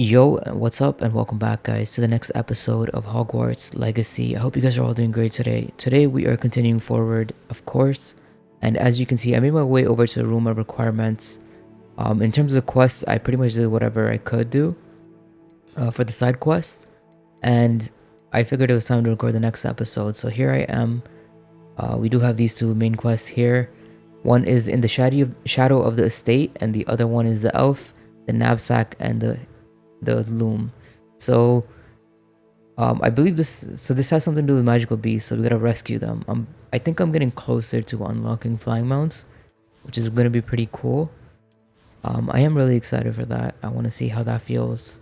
Yo, what's up, and welcome back, guys, to the next episode of Hogwarts Legacy. I hope you guys are all doing great today. Today, we are continuing forward, of course, and as you can see, I made my way over to the room of requirements. In terms of quests, I pretty much did whatever I could do for the side quests, and I figured it was time to record the next episode. So here I am. We do have these two main quests here. One is in the shadow of the estate, and the other one is the elf, the knapsack, and the loom. So I believe this has something to do with magical beasts, so we gotta rescue them. I think I'm getting closer to unlocking flying mounts, which is gonna be pretty cool. I am really excited for that. I want to see how that feels.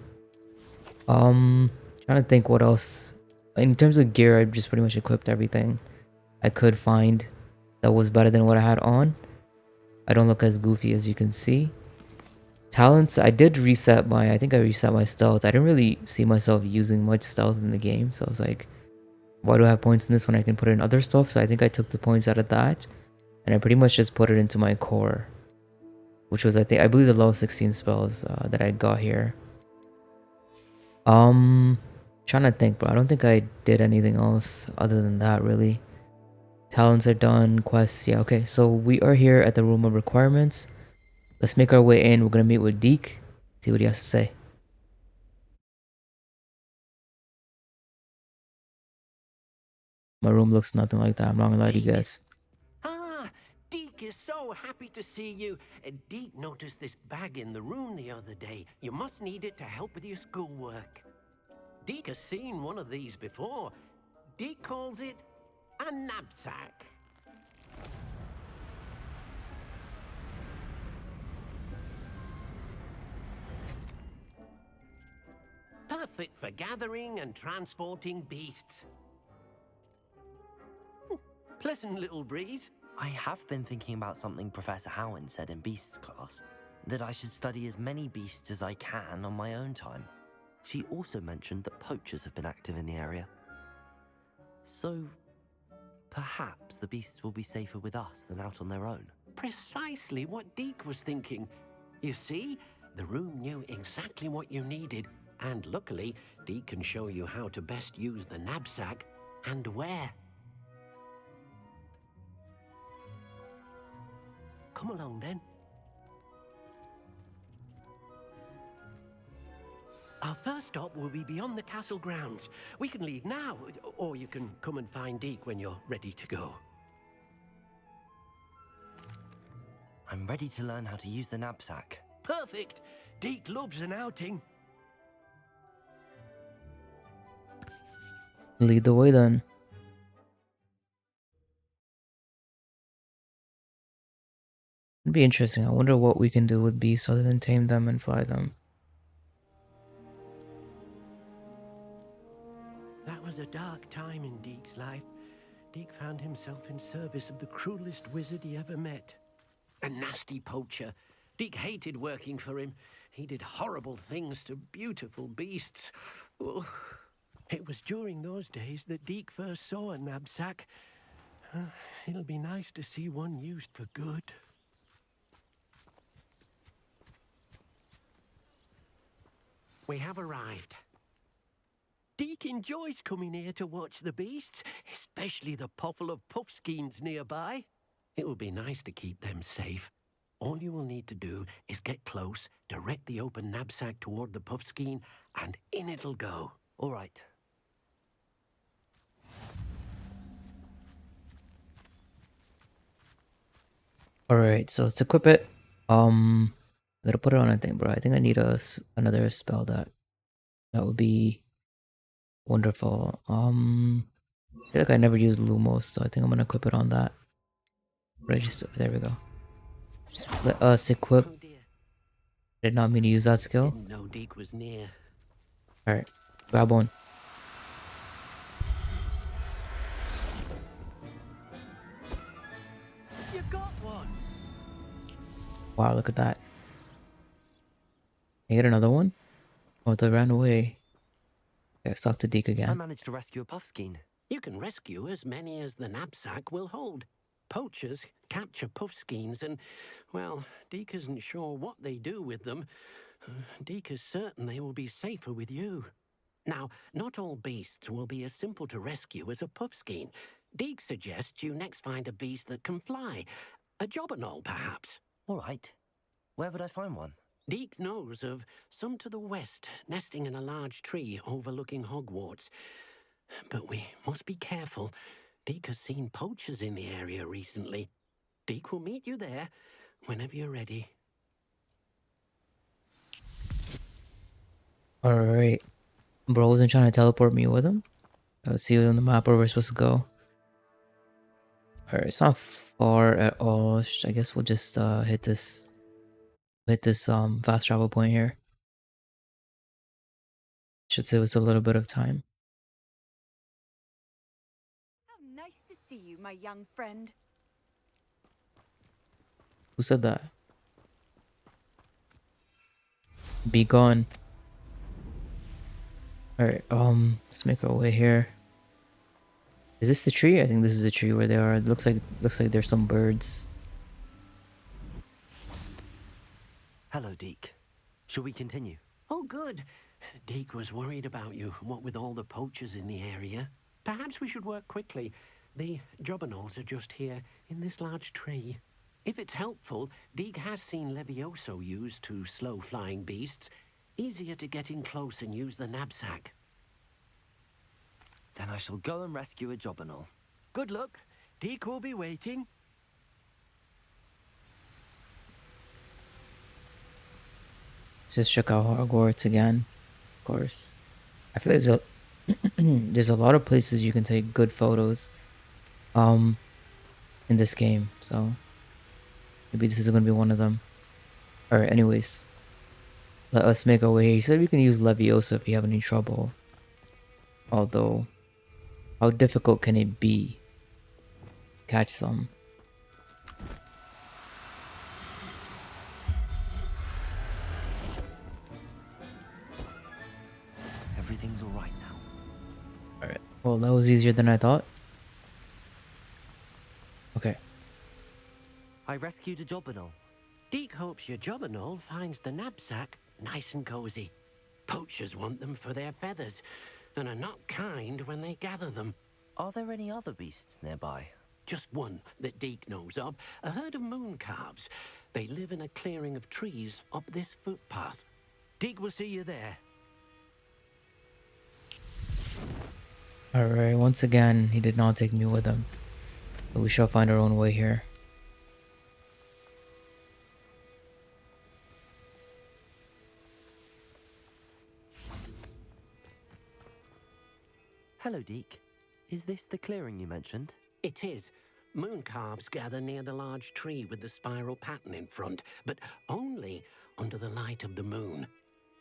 Trying to think what else. In terms of gear, I just pretty much equipped everything I could find that was better than what I had on. I don't look as goofy as you can see. Talents, I did reset my, I think I reset my stealth. I didn't really see myself using much stealth in the game, so I was like, why do I have points in this when I can put it in other stuff? So I think I took the points out of that, and I pretty much just put it into my core, which was, I believe the level 16 spells that I got here. Trying to think, bro. I don't think I did anything else other than that, really. Talents are done, quests, yeah, okay. So we are here at the room of requirements. Let's make our way in. We're gonna meet with Deke, see what he has to say. My room looks nothing like that. I'm not gonna lie to you Deke? guys. Ah, Deke is so happy to see you. Deke noticed this bag in the room the other day. You must need it to help with your schoolwork. Deke has seen one of these before. Deke calls it a knapsack. Perfect for gathering and transporting beasts. Pleasant little breeze. I have been thinking about something Professor Howen said in Beasts class, that I should study as many beasts as I can on my own time. She also mentioned that poachers have been active in the area. So, perhaps the beasts will be safer with us than out on their own. Precisely what Deke was thinking. You see, the room knew exactly what you needed, and luckily, Deke can show you how to best use the knapsack and where. Come along then. Our first stop will be beyond the castle grounds. We can leave now, or you can come and find Deke when you're ready to go. I'm ready to learn how to use the knapsack. Perfect! Deke loves an outing. Lead the way then. It'd be interesting. I wonder what we can do with beasts other than tame them and fly them. That was a dark time in Deke's life. Deke found himself in service of the cruelest wizard he ever met. A nasty poacher. Deke hated working for him. He did horrible things to beautiful beasts. Oh. It was during those days that Deke first saw a knapsack. It'll be nice to see one used for good. We have arrived. Deke enjoys coming here to watch the beasts, especially the potful of puffskeins nearby. It will be nice to keep them safe. All you will need to do is get close, direct the open knapsack toward the puffskein, and in it'll go. All right. Alright, so let's equip it. I'm gonna put it on a thing, bro. I think I need another spell that would be wonderful. I feel like I never used Lumos, so I think I'm gonna equip it on that. Register. There we go. Let us equip. Oh dear, Did not mean to use that skill. didn't know Deke was near. Alright, grab one. You got one! Wow, look at that. Can I get another one? Oh, they ran away. Okay, let's talk to Deke I again. managed to rescue a puffskein. You can rescue as many as the knapsack will hold. Poachers capture puffskeins and, well, Deke isn't sure what they do with them. Deke is certain they will be safer with you. Now, not all beasts will be as simple to rescue as a puffskein. Deke suggests you next find a beast that can fly. A jobberknoll, perhaps. All right. Where would I find one? Deke knows of some to the west, nesting in a large tree overlooking Hogwarts. But we must be careful. Deke has seen poachers in the area recently. Deke will meet you there whenever you're ready. Alright. Bro wasn't trying to teleport me with him. Let's see on the map where we're supposed to go. Alright, it's not far at all. I guess we'll just hit this fast travel point here. Should save us a little bit of time. How nice to see you, my young friend. Who said that? Be gone. Alright, let's make our way here. Is this the tree? I think this is the tree where they are. It looks like there's some birds. Hello, Deke. Shall we continue? Oh, good. Deke was worried about you, what with all the poachers in the area. Perhaps we should work quickly. The jobberknolls are just here, in this large tree. If it's helpful, Deke has seen Levioso used to slow flying beasts. Easier to get in close and use the knapsack. Then I shall go and rescue a jobberknoll. Good luck. Deke will be waiting. Let's just check out Hogwarts again. Of course. I feel like there's a lot of places you can take good photos in this game, so maybe this is gonna be one of them. Alright, anyways. Let us make our way here. You said we can use Leviosa if you have any trouble. Although, how difficult can it be? Catch some. Everything's all right now. Alright. Well, that was easier than I thought. Okay. I rescued a jobberknoll. Deke hopes your jobberknoll finds the knapsack nice and cozy. Poachers want them for their feathers, and are not kind when they gather them. Are there any other beasts nearby? Just one that Deke knows of, a herd of moon calves. They live in a clearing of trees up this footpath. Deke will see you there. Alright, once again, he did not take me with him. But we shall find our own way here. Hello, Deke. Is this the clearing you mentioned? It is. Moon calves gather near the large tree with the spiral pattern in front, but only under the light of the moon.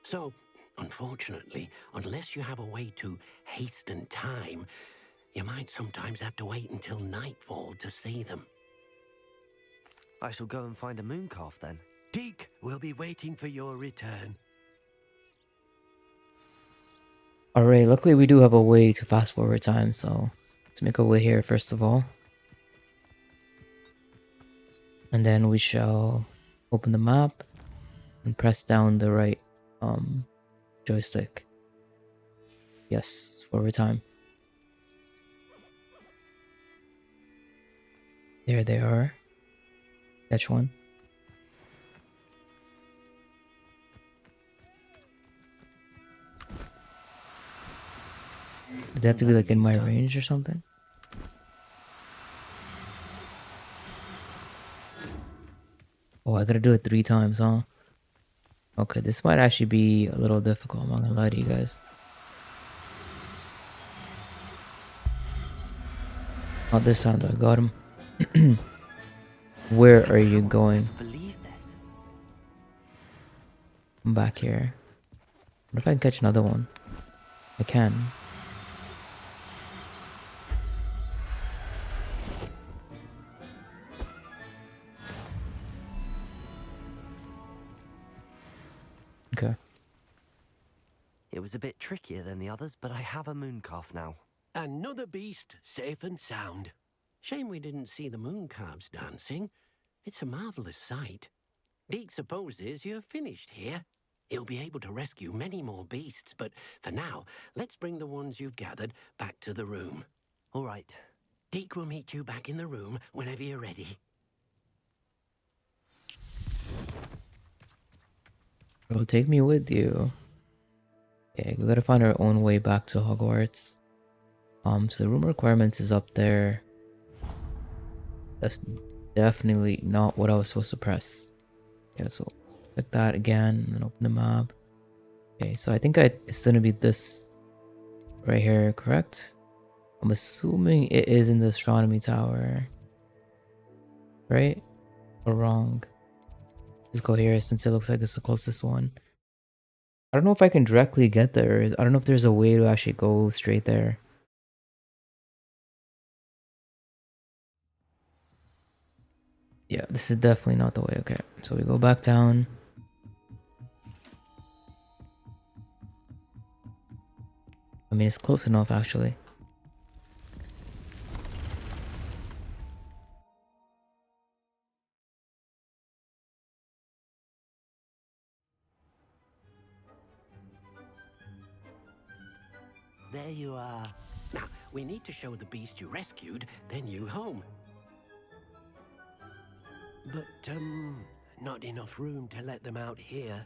So, unfortunately, unless you have a way to hasten time, you might sometimes have to wait until nightfall to see them. I shall go and find a moon calf then. Deke will be waiting for your return. Alright, luckily we do have a way to fast forward time, so let's make our way here first of all. And then we shall open the map and press down the right joystick. Yes, forward time. There they are. Catch one. Did they have to be like in my range or something? Oh, I gotta do it 3 times, huh? Okay, this might actually be a little difficult, I'm not gonna lie to you guys. Not this time though, I got him. Where are you going? Believe this. I'm back here. What if I can catch another one? I can. Okay. It was a bit trickier than the others, but I have a moon calf now. Another beast, safe and sound. Shame we didn't see the moon calves dancing. It's a marvelous sight. Deke supposes you're finished here. He'll be able to rescue many more beasts, but for now, let's bring the ones you've gathered back to the room. All right. Deke will meet you back in the room whenever you're ready. Bro, take me with you. Okay, we gotta find our own way back to Hogwarts. So the room requirements is up there. That's definitely not what I was supposed to press. Yeah, so click that again and then open the map. Okay, so I think it's gonna be this right here, correct? I'm assuming it is in the astronomy tower. Right? Or wrong? Let's go here since it looks like it's the closest one. I don't know if I can directly get there. I don't know if there's a way to actually go straight there. Yeah, this is definitely not the way. Okay, so we go back down. I mean, it's close enough actually. There you are. Now, we need to show the beast you rescued their new home. But, not enough room to let them out here.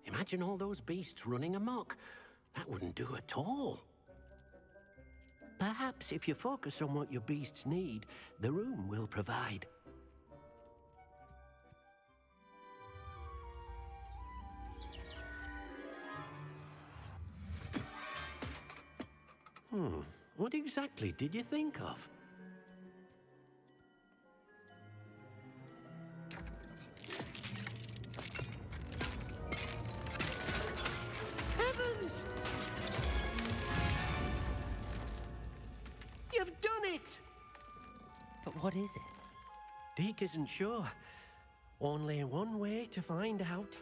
Imagine all those beasts running amok. That wouldn't do at all. Perhaps if you focus on what your beasts need, the room will provide. What exactly did you think of? Heavens! You've done it! But what is it? Deke isn't sure. Only one way to find out.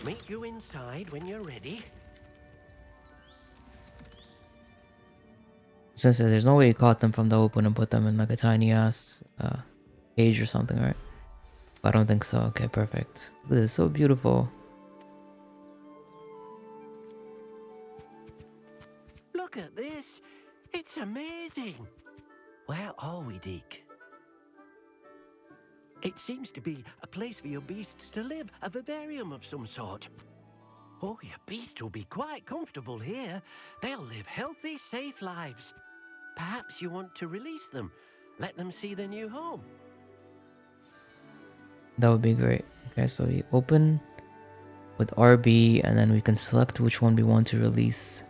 Meet you inside when you're ready. So there's no way you caught them from the open and put them in like a tiny ass cage or something, right? I don't think so. Okay, perfect. This is so beautiful. Look at this. It's amazing. Where are we, Deke? It seems to be a place for your beasts to live, a vivarium of some sort. Oh, your beasts will be quite comfortable here. They'll live healthy, safe lives. Perhaps you want to release them. Let them see their new home. That would be great. Okay, so we open with RB and then we can select which one we want to release.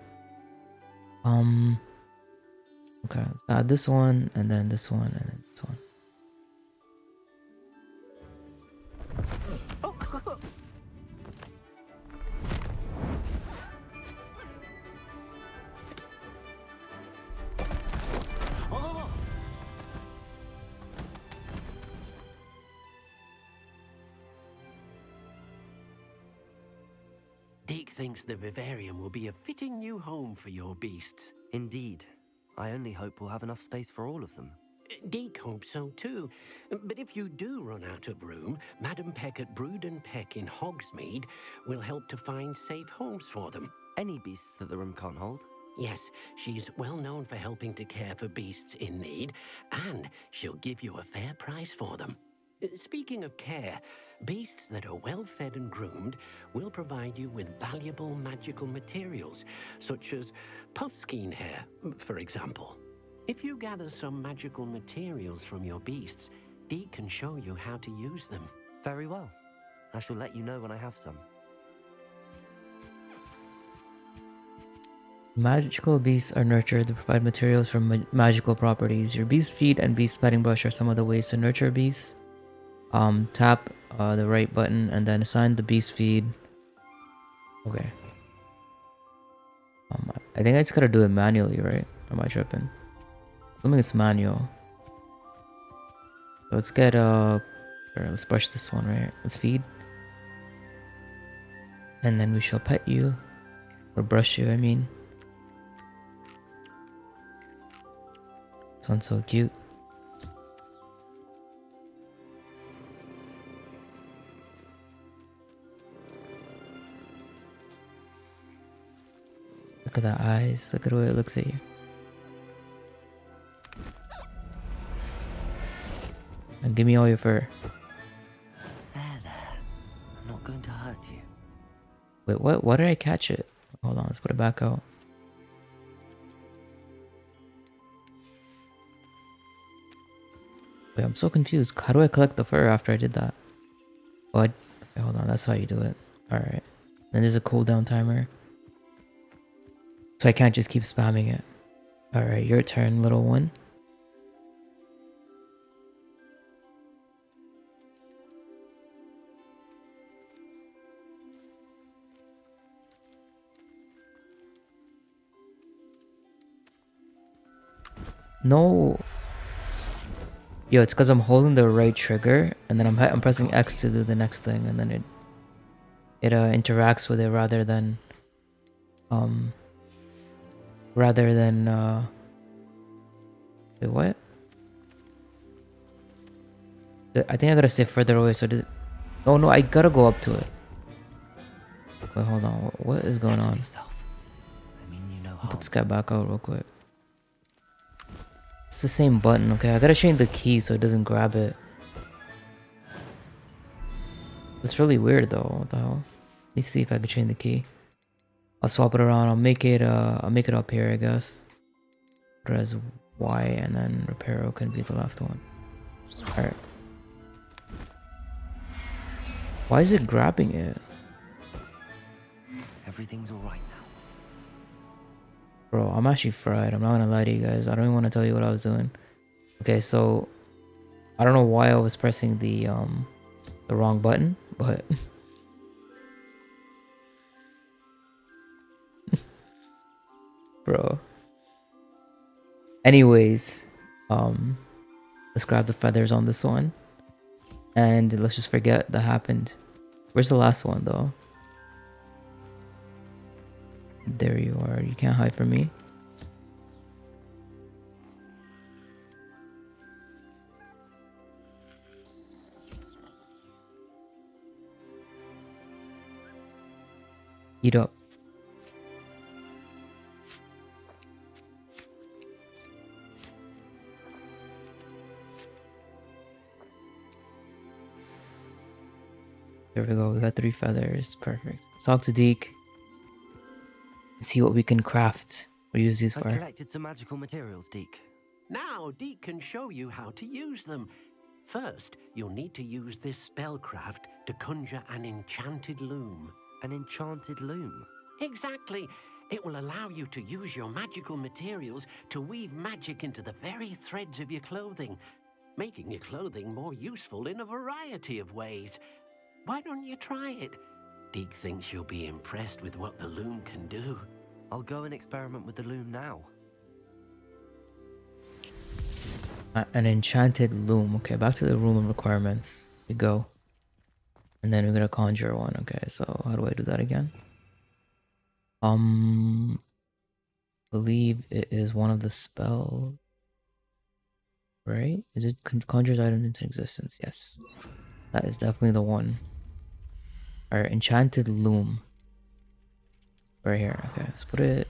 Okay, let's add this one and then this one and then this one. Oh! Deke thinks the vivarium will be a fitting new home for your beasts. Indeed. I only hope we'll have enough space for all of them. Deke hopes so too. But if you do run out of room, Madam Peck at Brood and Peck in Hogsmeade will help to find safe homes for them. Any beasts that the room can't hold? Yes, she's well known for helping to care for beasts in need, and she'll give you a fair price for them. Speaking of care, beasts that are well fed and groomed will provide you with valuable magical materials, such as puffskein hair, for example. If you gather some magical materials from your beasts, Deke can show you how to use them. Very well. I shall let you know when I have some. Magical beasts are nurtured to provide materials for magical properties. Your beast feed and beast petting brush are some of the ways to nurture beasts. Tap the right button and then assign the beast feed. Okay. I think I just gotta do it manually, right? Am I tripping? I think it's manual. So let's get let's brush this one, right? Let's feed. And then we shall pet you. Or brush you, I mean. This one's so cute. Look at the eyes. Look at the way it looks at you. And give me all your fur. There. I'm not going to hurt you. Wait, what? Why did I catch it? Hold on, let's put it back out. Wait, I'm so confused. How do I collect the fur after I did that? Oh, okay, hold on. That's how you do it. Alright. Then there's a cooldown timer. So I can't just keep spamming it. Alright, your turn, little one. No. Yo, it's because I'm holding the right trigger, and then I'm pressing X to do the next thing, and then it interacts with it rather than wait, what? I think I gotta stay further away. So does it? Oh no, I gotta go up to it. Wait, hold on. What is going Settle on? yourself. I mean, you know Put harm. this guy back out real quick. It's the same button, okay? I gotta change the key so it doesn't grab it. It's really weird though. What the hell? Let me see if I can change the key. I'll swap it around. I'll make it up here, I guess. Put it as Y, and then Reparo can be the left one. Alright. Why is it grabbing it? Everything's alright now. Bro, I'm actually fried. I'm not gonna lie to you guys. I don't even want to tell you what I was doing. Okay, so I don't know why I was pressing the wrong button, but bro. Anyways, let's grab the feathers on this one. And let's just forget that happened. Where's the last one though? There you are. You can't hide from me. Eat up. There we go. We got 3 feathers. Perfect. Let's talk to Deke and see what we can craft or use these I've for. collected some magical materials, Deke. Now, Deke can show you how to use them. First, you'll need to use this spellcraft to conjure an enchanted loom. An enchanted loom. Exactly. It will allow you to use your magical materials to weave magic into the very threads of your clothing, making your clothing more useful in a variety of ways. Why don't you try it? Deke thinks you'll be impressed with what the loom can do. I'll go and experiment with the loom now. An enchanted loom. Okay, back to the room requirements. We go. And then we're gonna conjure one. Okay, so how do I do that again? Believe it is one of the spell. Right? Is it conjures item into existence? Yes. That is definitely the one. Alright, enchanted loom. Right here. Okay, let's put it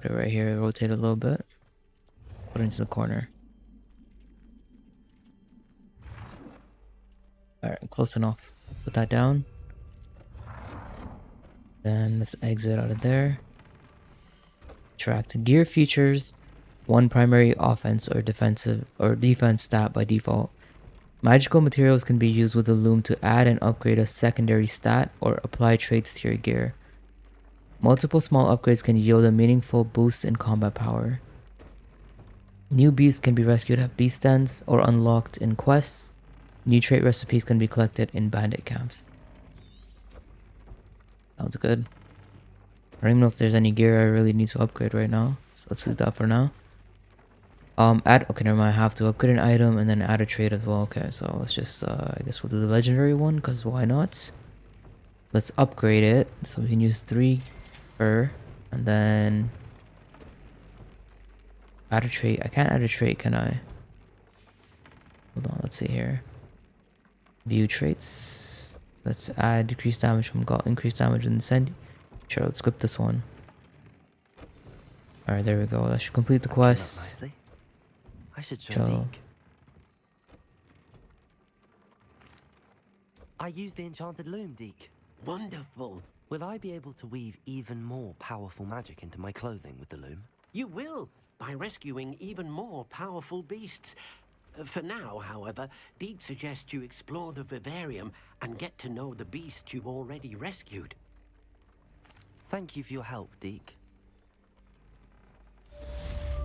right here, rotate it a little bit. Put it into the corner. Alright, close enough. Put that down. Then let's exit out of there. Track gear features 1 primary offense or defense stat by default. Magical materials can be used with the loom to add and upgrade a secondary stat or apply traits to your gear. Multiple small upgrades can yield a meaningful boost in combat power. New beasts can be rescued at beast dens or unlocked in quests. New trait recipes can be collected in bandit camps. Sounds good. I don't even know if there's any gear I really need to upgrade right now. So let's leave that for now. Okay, never mind. I have to upgrade an item and then add a trait as well. Okay, so let's just, I guess we'll do the legendary one, because why not? Let's upgrade it so we can use 3 fur and then add a trait. I can't add a trait, can I? Hold on, let's see here. View traits. Let's add decreased damage from increased damage in Send. Sure, let's skip this one. Alright, there we go. That should complete the That came out quest. nicely. I should show Chill. Deke. I use the enchanted loom, Deke. Wonderful. Will I be able to weave even more powerful magic into my clothing with the loom? You will, by rescuing even more powerful beasts. For now, however, Deke suggests you explore the vivarium and get to know the beasts you've already rescued. Thank you for your help, Deke.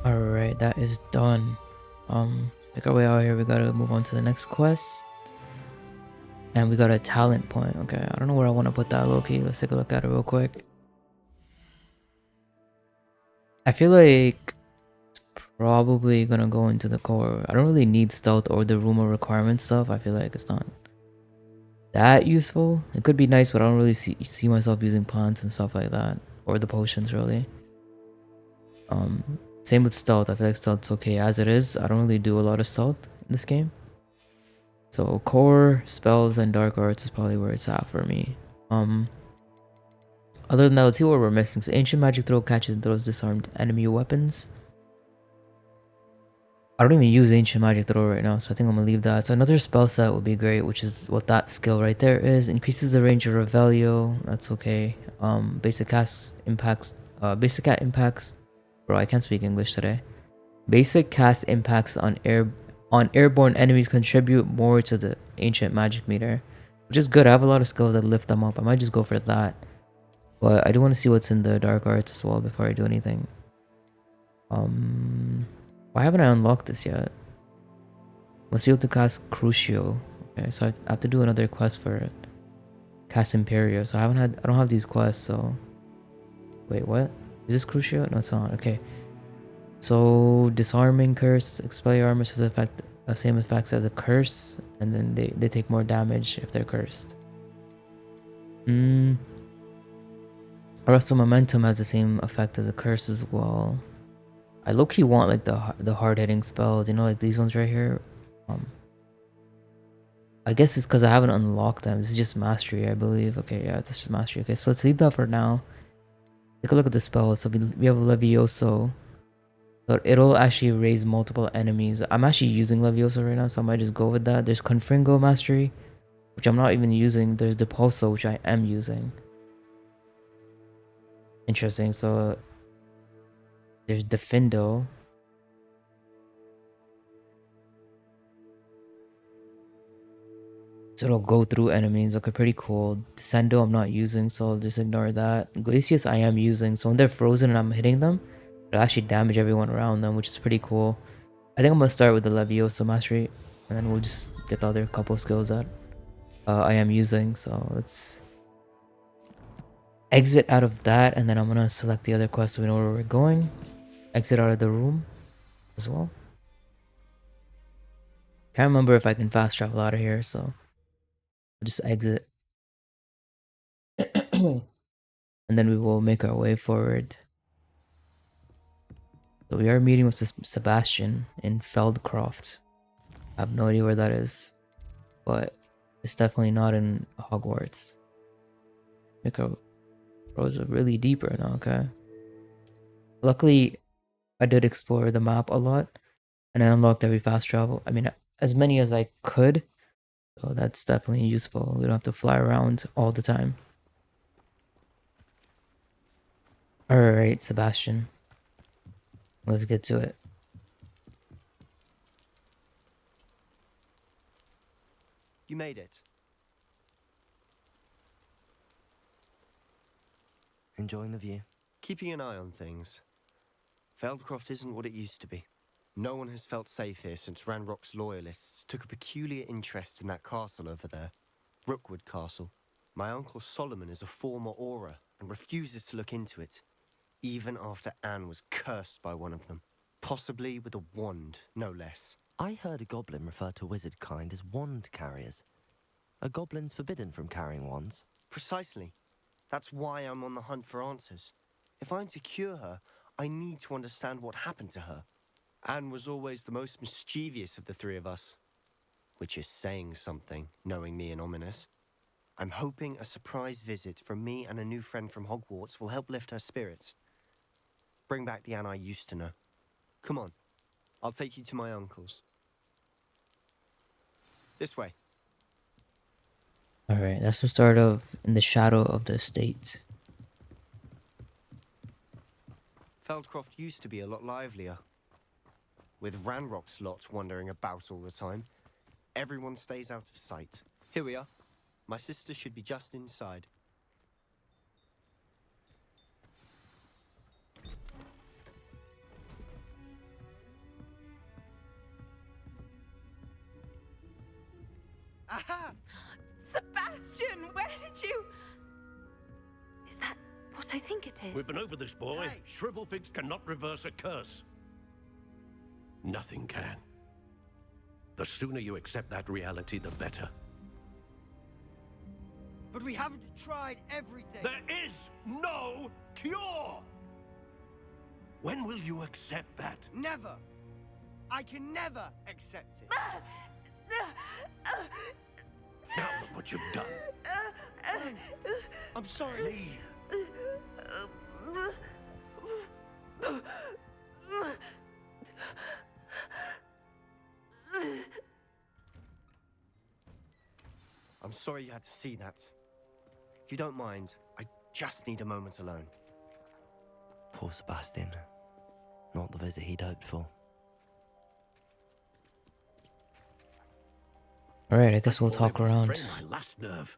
Alright, that is done. Let's make our way out here. We gotta move on to the next quest. And we got a talent point. Okay, I don't know where I want to put that, Loki. Let's take a look at it real quick. I feel like it's probably gonna go into the core. I don't really need stealth or the rumor requirement stuff. I feel like it's not that useful. It could be nice, but I don't really see myself using plants and stuff like that, or the potions really. Same with stealth. I feel like stealth's okay as it is. I don't really do a lot of stealth in this game. So core, spells, and dark arts is probably where it's at for me. Other than that, let's see what we're missing. So ancient magic throw catches and throws disarmed enemy weapons. I don't even use ancient magic throw right now, so I think I'm gonna leave that. So another spell set would be great, which is what that skill right there is. Increases the range of Revelio. That's okay. Basic cast impacts. Basic cat impacts. Bro, I can't speak English today. Basic cast impacts on airborne enemies contribute more to the ancient magic meter, which is good. I have a lot of skills that lift them up. I might just go for that, but I do want to see what's in the dark arts as well before I do anything. Why haven't I unlocked this yet? Must be able to cast Crucio. Okay, so I have to do another quest for it. Cast Imperio. So I don't have these quests. So wait, what is this Crucio? No, it's not. Okay. So disarming curse, expel your armor has same effects as a curse, and then they take more damage if they're cursed. Arrestal momentum has the same effect as a curse as well. I low-key want like the hard-hitting spells, you know, like these ones right here. I guess it's because I haven't unlocked them. This is just mastery, I believe. Okay, yeah, this is mastery. Okay, so let's leave that for now. Take a look at the spells. So we have Levioso. So it'll actually raise multiple enemies. I'm actually using Levioso right now, so I might just go with that. There's Confringo Mastery, which I'm not even using. There's Depulso, which I am using. Interesting. So there's Defindo. So it'll go through enemies. Okay, pretty cool. Descendo I'm not using, so I'll just ignore that. Glacius I am using. So when they're frozen and I'm hitting them, it'll actually damage everyone around them, which is pretty cool. I think I'm gonna start with the Levioso Mastery, and then we'll just get the other couple skills that I am using. So let's exit out of that, and then I'm gonna select the other quest so we know where we're going. Exit out of the room as well. Can't remember if I can fast travel out of here, so I'll just exit. And then we will make our way forward. So we are meeting with Sebastian in Feldcroft. I have no idea where that is, but it's definitely not in Hogwarts. Make our roads are really deep right now, okay? Luckily, I did explore the map a lot, and I unlocked every fast travel. I mean, as many as I could, so that's definitely useful. We don't have to fly around all the time. Alright, Sebastian. Let's get to it. You made it. Enjoying the view? Keeping an eye on things. Feldcroft isn't what it used to be. No one has felt safe here since Ranrock's loyalists took a peculiar interest in that castle over there. Rookwood Castle. My uncle Solomon is a former Auror and refuses to look into it, even after Anne was cursed by one of them. Possibly with a wand, no less. I heard a goblin refer to wizard kind as wand carriers. Are goblins forbidden from carrying wands? Precisely. That's why I'm on the hunt for answers. If I'm to cure her, I need to understand what happened to her. Anne was always the most mischievous of the three of us. Which is saying something, knowing me and Ominous. I'm hoping a surprise visit from me and a new friend from Hogwarts will help lift her spirits. Bring back the Anne I used to know. Come on, I'll take you to my uncle's. This way. Alright, that's the start of In the Shadow of the Estate. Feldcroft used to be a lot livelier. With Ranrock's lot wandering about all the time, everyone stays out of sight. Here we are. My sister should be just inside. Aha! Sebastian, where did you... Is that what I think it is? We've been over this, boy. Hey. Shrivelfigs cannot reverse a curse. Nothing can. The sooner you accept that reality, the better. But we haven't tried everything. There is no cure! When will you accept that? Never. I can never accept it. Now look what you've done. I'm sorry. Leave. I'm sorry you had to see that. If you don't mind, I just need a moment alone. Poor Sebastian. Not the visit he'd hoped for. Alright, I guess we'll Boy talk will around. fray my last nerve.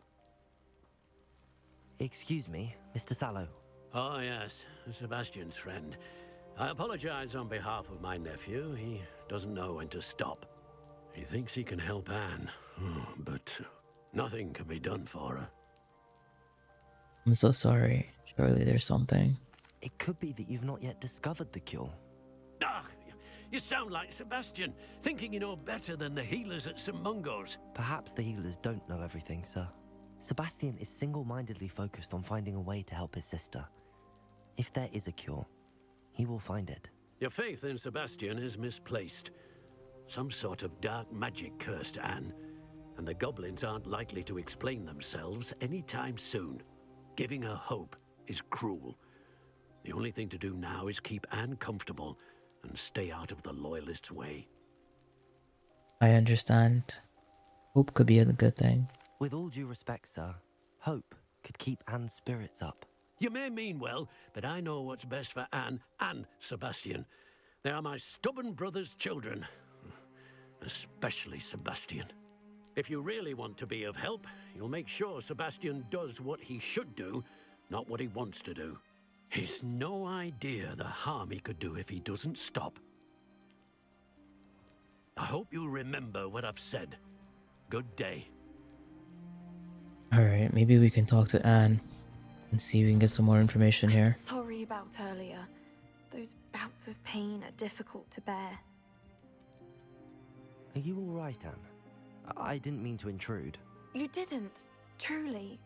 Excuse me, Mr. Sallow. Oh, yes, Sebastian's friend. I apologize on behalf of my nephew. He doesn't know when to stop. He thinks he can help Anne, but nothing can be done for her. I'm so sorry. Surely there's something. It could be that you've not yet discovered the cure. Ah, you sound like Sebastian, thinking you know better than the healers at St. Mungo's. Perhaps the healers don't know everything, sir. Sebastian is single-mindedly focused on finding a way to help his sister. If there is a cure, he will find it. Your faith in Sebastian is misplaced. Some sort of dark magic cursed Anne, and the goblins aren't likely to explain themselves anytime soon. Giving her hope is cruel. The only thing to do now is keep Anne comfortable and stay out of the Loyalists' way. I understand. Hope could be a good thing. With all due respect, sir, hope could keep Anne's spirits up. You may mean well, but I know what's best for Anne and Sebastian. They are my stubborn brother's children. Especially Sebastian. If you really want to be of help, you'll make sure Sebastian does what he should do, not what he wants to do. He's no idea the harm he could do if he doesn't stop. I hope you'll remember what I've said. Good day. Alright, maybe we can talk to Anne and see if we can get some more information I'm here. sorry about earlier. Those bouts of pain are difficult to bear. Are you all right, Anne? I didn't mean to intrude. You didn't, truly.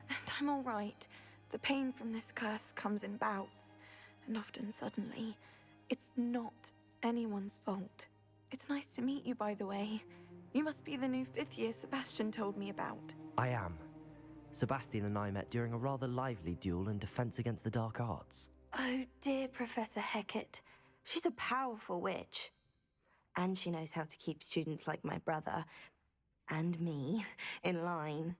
And I'm all right. The pain from this curse comes in bouts, and often suddenly. It's not anyone's fault. It's nice to meet you, by the way. You must be the new 5th year Sebastian told me about. I am. Sebastian and I met during a rather lively duel in Defense Against the Dark Arts. Oh, dear Professor Hecat. She's a powerful witch. And she knows how to keep students like my brother, and me, in line.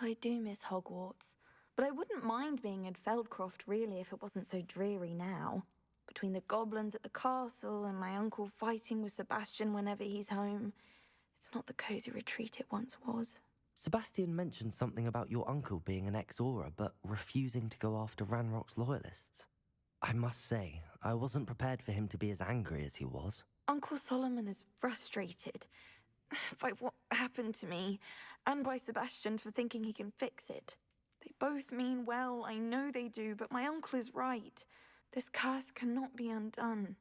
I do miss Hogwarts, but I wouldn't mind being in Feldcroft really if it wasn't so dreary now. Between the goblins at the castle and my uncle fighting with Sebastian whenever he's home, it's not the cozy retreat it once was. Sebastian mentioned something about your uncle being an ex-Auror, but refusing to go after Ranrock's loyalists. I must say, I wasn't prepared for him to be as angry as he was. Uncle Solomon is frustrated by what happened to me, and by Sebastian for thinking he can fix it. They both mean well, I know they do, but my uncle is right. This curse cannot be undone.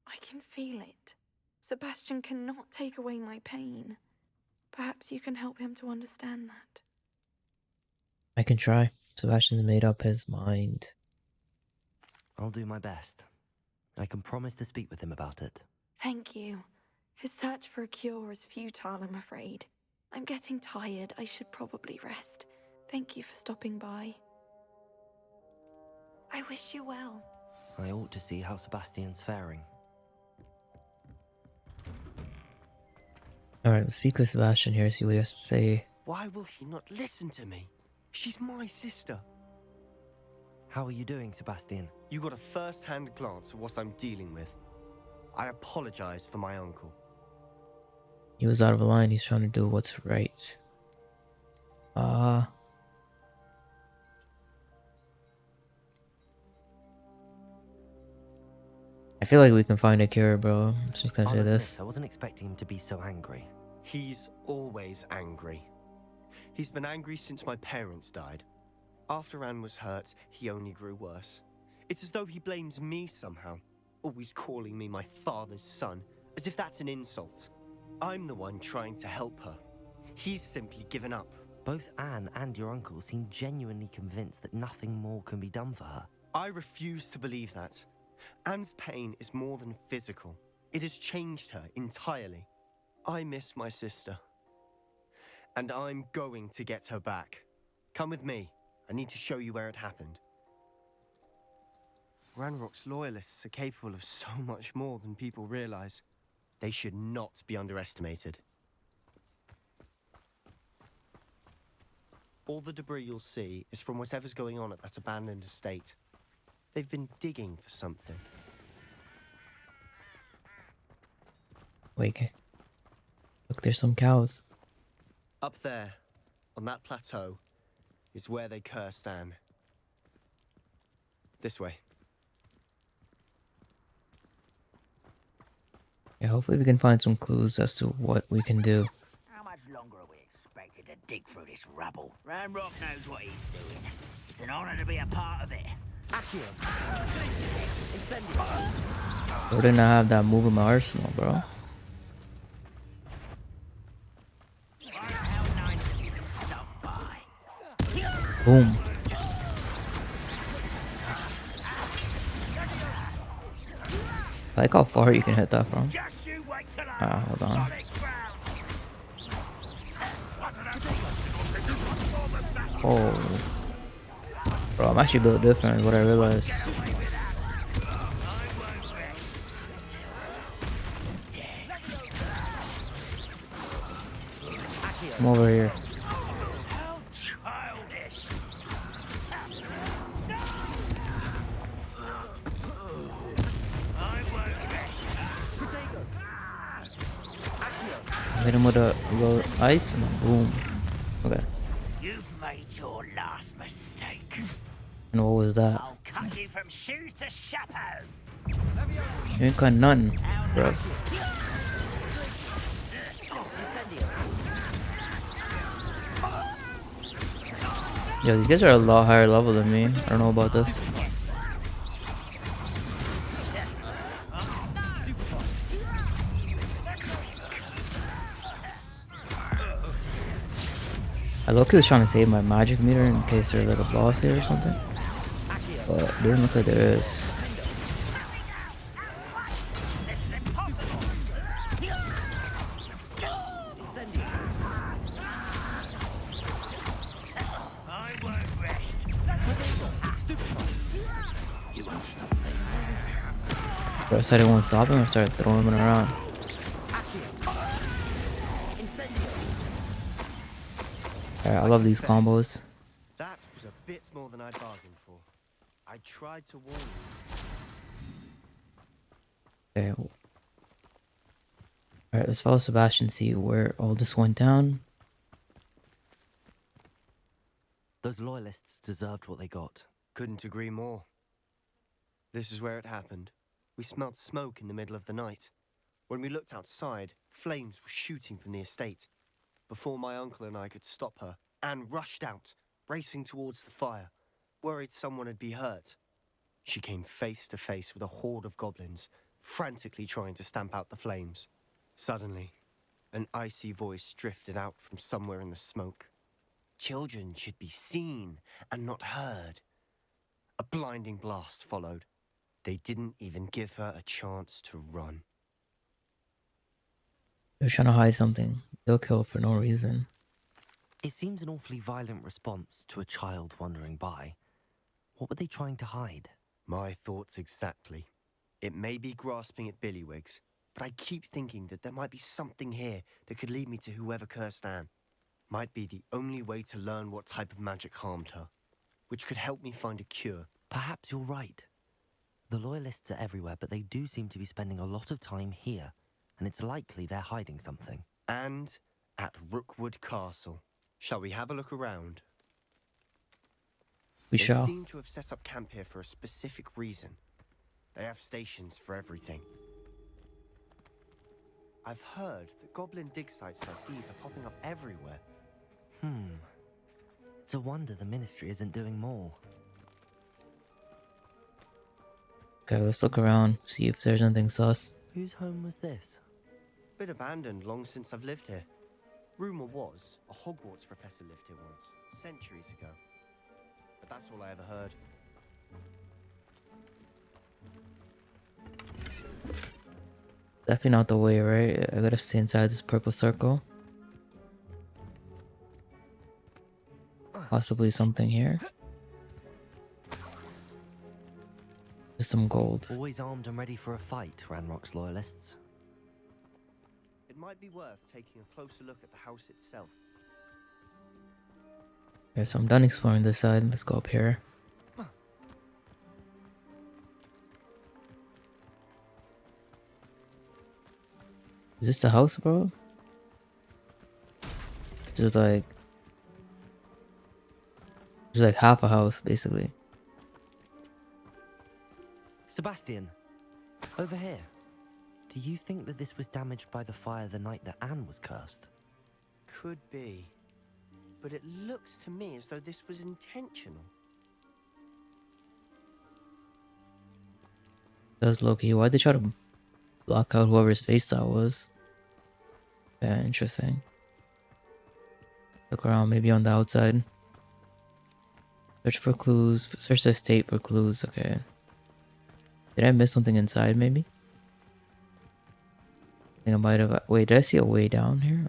I can feel it. Sebastian cannot take away my pain. Perhaps you can help him to understand that. I can try. Sebastian's made up his mind. I'll do my best. I can promise to speak with him about it. Thank you. His search for a cure is futile, I'm afraid. I'm getting tired. I should probably rest. Thank you for stopping by. I wish you well. I ought to see how Sebastian's faring. Alright, let's speak with Sebastian here, see what he has to say. Why will he not listen to me? She's my sister. How are you doing, Sebastian? You got a first-hand glance at what I'm dealing with. I apologize for my uncle. He was out of line, he's trying to do what's right. I feel like we can find a cure, bro. I'm just gonna say this. I wasn't expecting him to be so angry. He's always angry. He's been angry since my parents died. After Anne was hurt, he only grew worse. It's as though he blames me somehow, always calling me my father's son, as if that's an insult. I'm the one trying to help her. He's simply given up. Both Anne and your uncle seem genuinely convinced that nothing more can be done for her. I refuse to believe that. Anne's pain is more than physical. It has changed her entirely. I miss my sister. And I'm going to get her back. Come with me. I need to show you where it happened. Ranrock's loyalists are capable of so much more than people realize. They should not be underestimated. All the debris you'll see is from whatever's going on at that abandoned estate. They've been digging for something. Wait, look, there's some cows. Up there, on that plateau, is where they cursed Anne. This way. Yeah, hopefully we can find some clues as to what we can do. How much longer are we expected to dig through this rubble? Ranrock knows what he's doing. It's an honor to be a part of it. Why didn't I have that move in my arsenal, bro? How nice of you to stop by. Boom. I like how far you can hit that from. Just you wait till I'm Hold on. Oh. Bro, I'm actually built different, what I realized. Come over here. How childish. Hit him with a little ice and then boom. Okay. You've made your last mistake. And what was that? I'll cut you from shoes to chapeau. You ain't got none, bro. Yo, these guys are a lot higher level than me. I don't know about this. I low-key was trying to save my magic meter in case there's like a boss here or something. But it doesn't look like there is. Bro, I said I won't stop him, I started throwing him around. Alright, I love these combos. That was a bit more than I'd bargained for. I tried to warn you. Okay. Alright, let's follow Sebastian, see where all this went down. Those loyalists deserved what they got. Couldn't agree more. This is where it happened. We smelled smoke in the middle of the night. When we looked outside, flames were shooting from the estate. Before my uncle and I could stop her, Anne rushed out, racing towards the fire, worried someone had been hurt. She came face to face with a horde of goblins, frantically trying to stamp out the flames. Suddenly, an icy voice drifted out from somewhere in the smoke. Children should be seen and not heard. A blinding blast followed. They didn't even give her a chance to run. They're trying to hide something. They'll kill for no reason. It seems an awfully violent response to a child wandering by. What were they trying to hide? My thoughts exactly. It may be grasping at Billywigs, but I keep thinking that there might be something here that could lead me to whoever cursed Anne. Might be the only way to learn what type of magic harmed her, which could help me find a cure. Perhaps you're right. The Loyalists are everywhere, but they do seem to be spending a lot of time here, and it's likely they're hiding something. And at Rookwood Castle. Shall we have a look around? We They shall. seem to have set up camp here for a specific reason. They have stations for everything. I've heard that goblin dig sites like these are popping up everywhere. It's a wonder the Ministry isn't doing more. Okay, let's look around, see if there's anything sus. Whose home was this? Been abandoned long since I've lived here. Rumor was a Hogwarts professor lived here once, centuries ago. But that's all I ever heard. Definitely not the way, right? I gotta stay inside this purple circle. Possibly something here. Just some gold. Always armed and ready for a fight, Ranrock's Loyalists. It might be worth taking a closer look at the house itself. Okay, so I'm done exploring this side. Let's go up here. Is this the house, bro? This is like half a house, basically. Sebastian, over here. Do you think that this was damaged by the fire the night that Anne was cursed? Could be. But it looks to me as though this was intentional. Does Loki? Why'd they try to block out whoever's face that was? Yeah, interesting. Look around, maybe on the outside. Search for clues. Search the estate for clues. Okay. Did I miss something inside, maybe? I think I might have. Wait, did I see a way down here?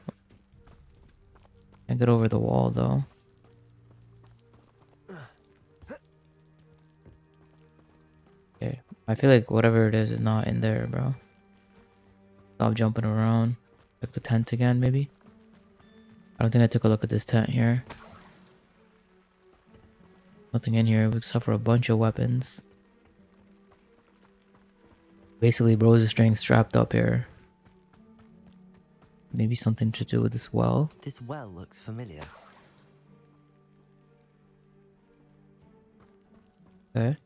Can't get over the wall, though. Okay. I feel like whatever it is not in there, bro. Stop jumping around. Check the tent again, maybe? I don't think I took a look at this tent here. Nothing in here except for a bunch of weapons. Basically, bros is staying strapped up here. Maybe something to do with this well. This well looks familiar. Okay.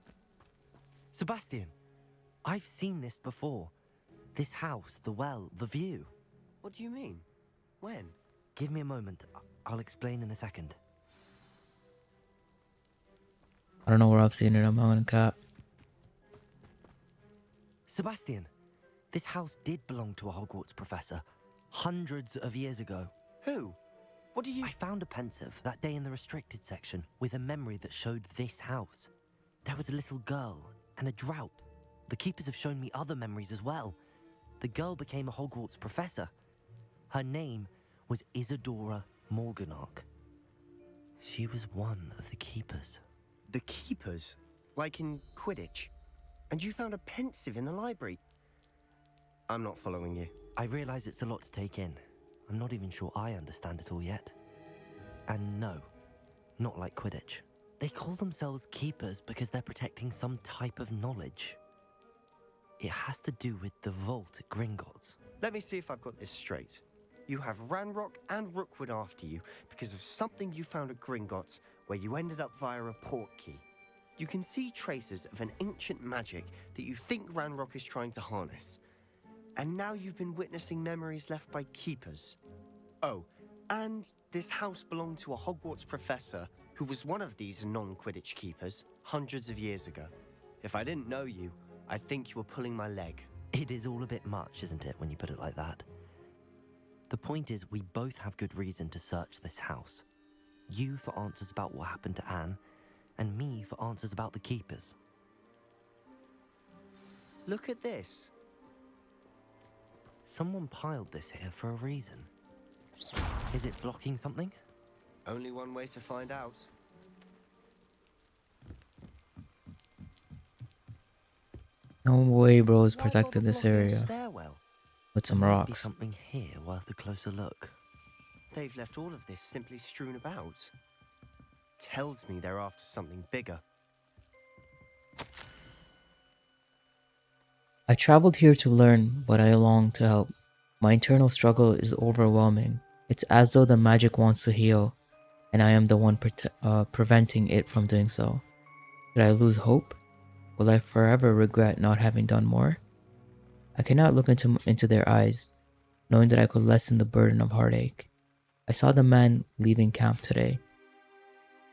Sebastian, I've seen this before. This house, the well, the view. What do you mean? When? Give me a moment. I'll explain in a second. I don't know where I've seen it. I'm on a cap. Sebastian, this house did belong to a Hogwarts professor hundreds of years ago. Who? What do you... I found a pensive that day in the restricted section with a memory that showed this house. There was a little girl and a drought. The keepers have shown me other memories as well. The girl became a Hogwarts professor. Her name was Isadora Morganach. She was one of the keepers. The keepers? Like in Quidditch? And you found a pensive in the library? I'm not following you. I realize it's a lot to take in. I'm not even sure I understand it all yet. And no, not like Quidditch. They call themselves keepers because they're protecting some type of knowledge. It has to do with the vault at Gringotts. Let me see if I've got this straight. You have Ranrock and Rookwood after you because of something you found at Gringotts where you ended up via a portkey. You can see traces of an ancient magic that you think Ranrock is trying to harness. And now you've been witnessing memories left by keepers. Oh, and this house belonged to a Hogwarts professor who was one of these non-Quidditch keepers hundreds of years ago. If I didn't know you, I'd think you were pulling my leg. It is all a bit much, isn't it, when you put it like that? The point is, we both have good reason to search this house. You for answers about what happened to Anne, and me for answers about the keepers. Look at this. Someone piled this here for a reason. Is it blocking something? Only one way to find out. No way, bro's Why bother protected this blocking a area stairwell? with There some might be rocks. something here worth a closer look. They've left all of this simply strewn about. Tells me they're after something bigger. I traveled here to learn, but I long to help. My internal struggle is overwhelming. It's as though the magic wants to heal, and I am the one preventing it from doing so. Did I lose hope? Will I forever regret not having done more? I cannot look into their eyes, knowing that I could lessen the burden of heartache. I saw the man leaving camp today,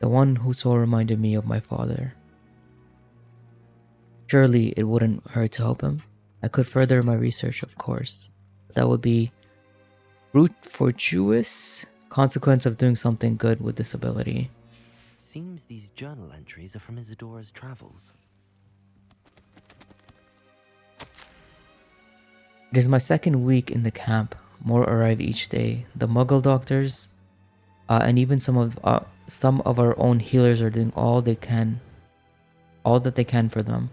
the one who so reminded me of my father. Surely it wouldn't hurt to help him. I could further my research, of course. But that would be brute fortuitous consequence of doing something good with this ability. Seems these journal entries are from Isadora's travels. It is my second week in the camp. More arrive each day. The Muggle doctors, and even some of our own healers are doing all that they can for them.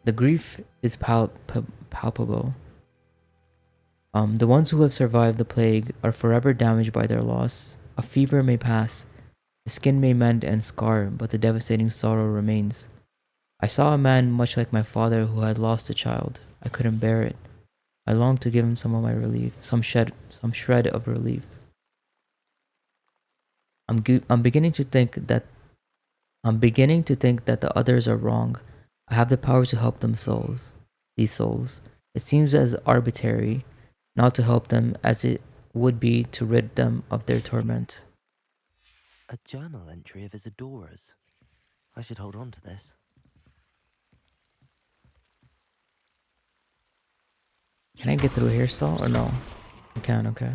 The grief is palpable. The ones who have survived the plague are forever damaged by their loss. A fever may pass, the skin may mend and scar, but the devastating sorrow remains. I saw a man much like my father who had lost a child. I couldn't bear it. I longed to give him some of my relief, some shred of relief. I'm beginning to think that the others are wrong. I have the power to help these souls. It seems as arbitrary not to help them as it would be to rid them of their torment. A journal entry of Isadora's. I should hold on to this. Can I get through here still or no? I can, okay.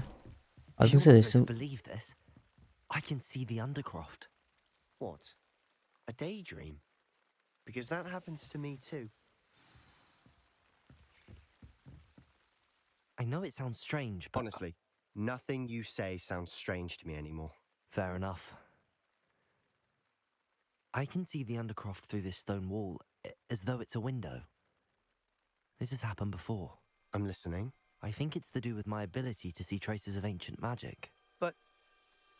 I was You gonna say won't there's be able some. to believe this. I can see the Undercroft. What? A daydream? Because that happens to me too. I know it sounds strange, but Honestly, nothing you say sounds strange to me anymore. fair enough. I can see the Undercroft through this stone wall, as though it's a window. This has happened before. I'm listening. I think it's to do with my ability to see traces of ancient magic. But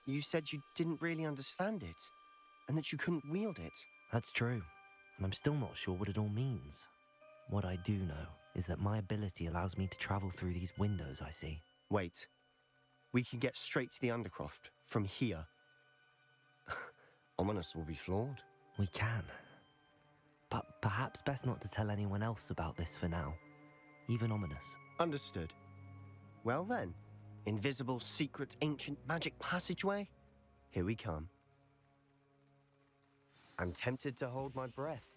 you said you didn't really understand it, and that you couldn't wield it. That's true, and I'm still not sure what it all means. What I do know is that my ability allows me to travel through these windows I see. Wait. We can get straight to the Undercroft from here. Ominous will be flawed. We can. But perhaps best not to tell anyone else about this for now. Even Ominous. Understood. Well then, invisible, secret, ancient magic passageway? Here we come. I'm tempted to hold my breath.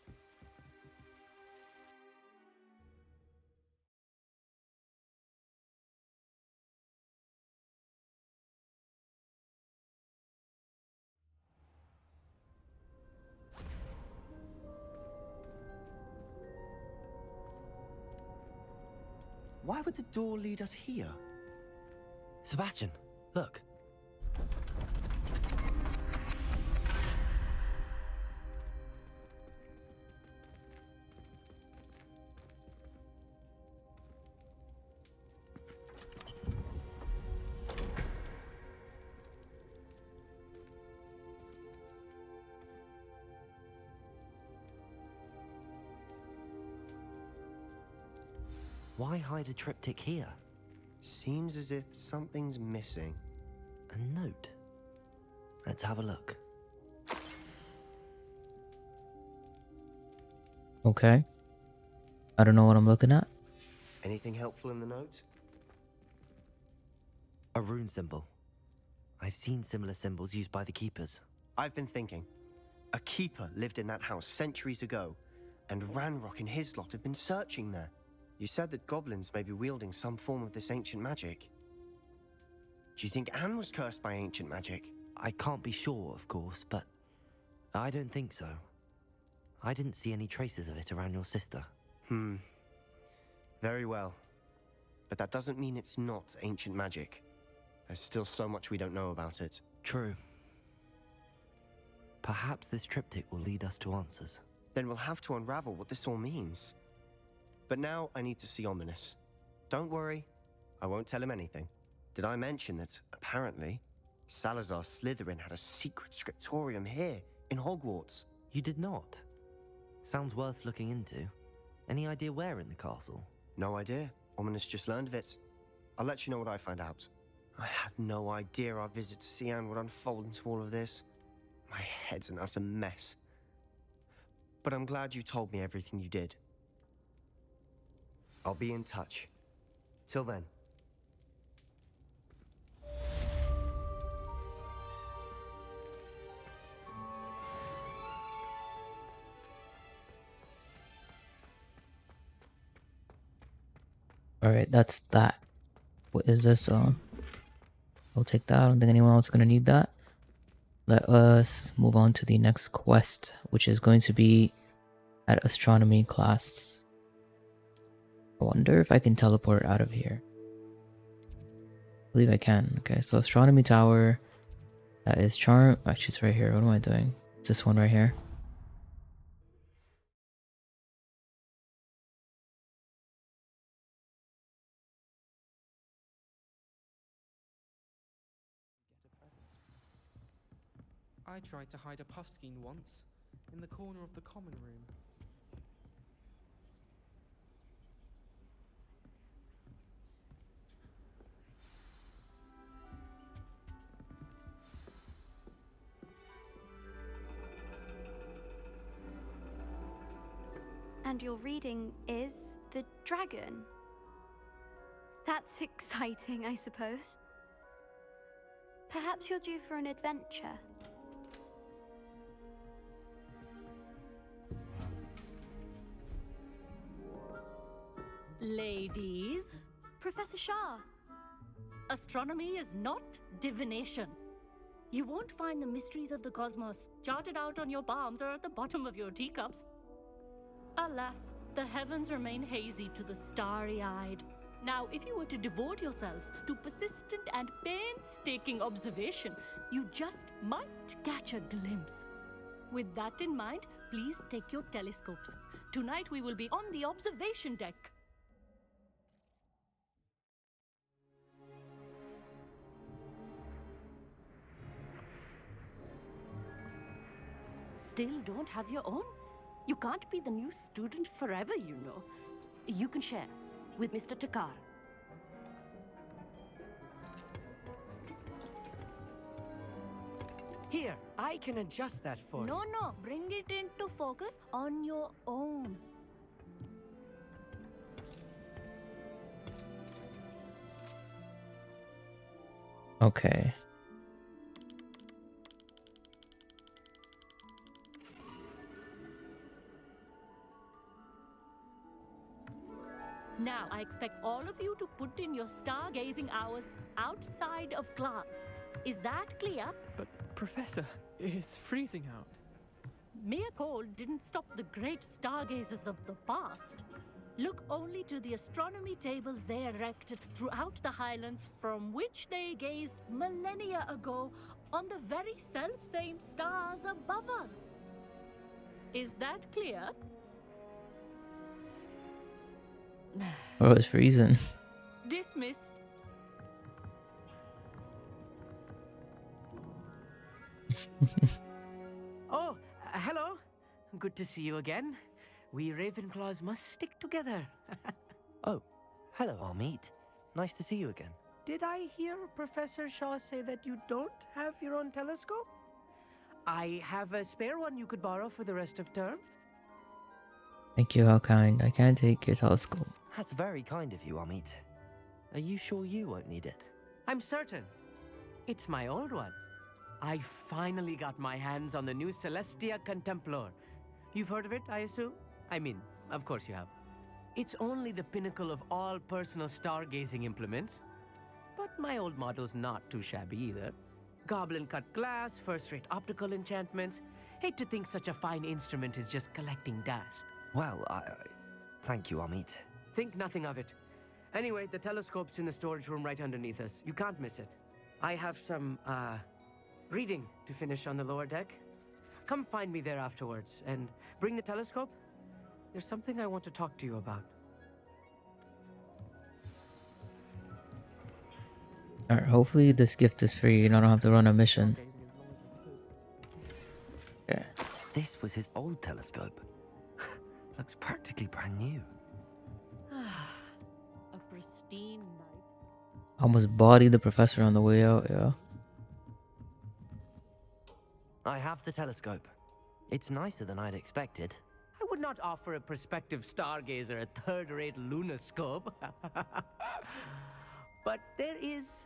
Why would the door lead us here? Sebastian, look. Why hide a triptych here? Seems as if something's missing. A note. Let's have a look. Okay. I don't know what I'm looking at. Anything helpful in the note? A rune symbol. I've seen similar symbols used by the keepers. I've been thinking. A keeper lived in that house centuries ago, and Ranrock and his lot have been searching there. You said that goblins may be wielding some form of this ancient magic. Do you think Anne was cursed by ancient magic? I can't be sure, of course, but I don't think so. I didn't see any traces of it around your sister. Very well. But that doesn't mean it's not ancient magic. There's still so much we don't know about it. True. Perhaps this triptych will lead us to answers. Then we'll have to unravel what this all means. But now I need to see Ominous. Don't worry, I won't tell him anything. Did I mention that, apparently, Salazar Slytherin had a secret scriptorium here in Hogwarts? You did not? Sounds worth looking into. Any idea where in the castle? No idea. Ominous just learned of it. I'll let you know what I find out. I had no idea our visit to Cian would unfold into all of this. My head's an utter mess. But I'm glad you told me everything you did. I'll be in touch. Till then. Alright, that's that. What is this? We'll take that. I don't think anyone else is gonna need that. Let us move on to the next quest, which is going to be at astronomy class. I wonder if I can teleport out of here. I believe I can. Okay, so astronomy tower. That is charm. Actually, it's right here. What am I doing? It's this one right here. I tried to hide a puffskein once, in the corner of the common room. And your reading is the dragon. That's exciting, I suppose. Perhaps you're due for an adventure. Ladies, Professor Shah. astronomy is not divination. You won't find the mysteries of the cosmos charted out on your palms or at the bottom of your teacups. Alas, the heavens remain hazy to the starry-eyed. Now, if you were to devote yourselves to persistent and painstaking observation, you just might catch a glimpse. With that in mind, please take your telescopes. Tonight we will be on the observation deck. Still don't have your own? You can't be the new student forever, you know. You can share with Mr. Takar. Here, I can adjust that for you. No, bring it into focus on your own. Okay. Now, I expect all of you to put in your stargazing hours outside of class. Is that clear? But, Professor, it's freezing out. Mere cold didn't stop the great stargazers of the past. Look only to the astronomy tables they erected throughout the Highlands, from which they gazed millennia ago on the very self-same stars above us. Is that clear? Oh, it's freezing. Dismissed. Oh, hello. Good to see you again. We Ravenclaws must stick together. Oh, hello, Amit. Nice to see you again. Did I hear Professor Shaw say that you don't have your own telescope? I have a spare one you could borrow for the rest of term. Thank you, how kind. I can take your telescope. That's very kind of you, Amit. Are you sure you won't need it? I'm certain. It's my old one. I finally got my hands on the new Celestia Contemplar. You've heard of it, I assume? I mean, of course you have. It's only the pinnacle of all personal stargazing implements. But my old model's not too shabby either. Goblin-cut glass, first-rate optical enchantments. Hate to think such a fine instrument is just collecting dust. Well, thank you, Amit. Think nothing of it. Anyway, the telescope's in the storage room right underneath us. You can't miss it. I have some, reading to finish on the lower deck. Come find me there afterwards, and bring the telescope. There's something I want to talk to you about. Alright, hopefully this gift is free and I don't have to run a mission. Okay. This was his old telescope. Looks practically brand new. A pristine night. Almost bodied the professor on the way out, yeah. I have the telescope. It's nicer than I'd expected. I would not offer a prospective stargazer a third-rate lunoscope. But there is,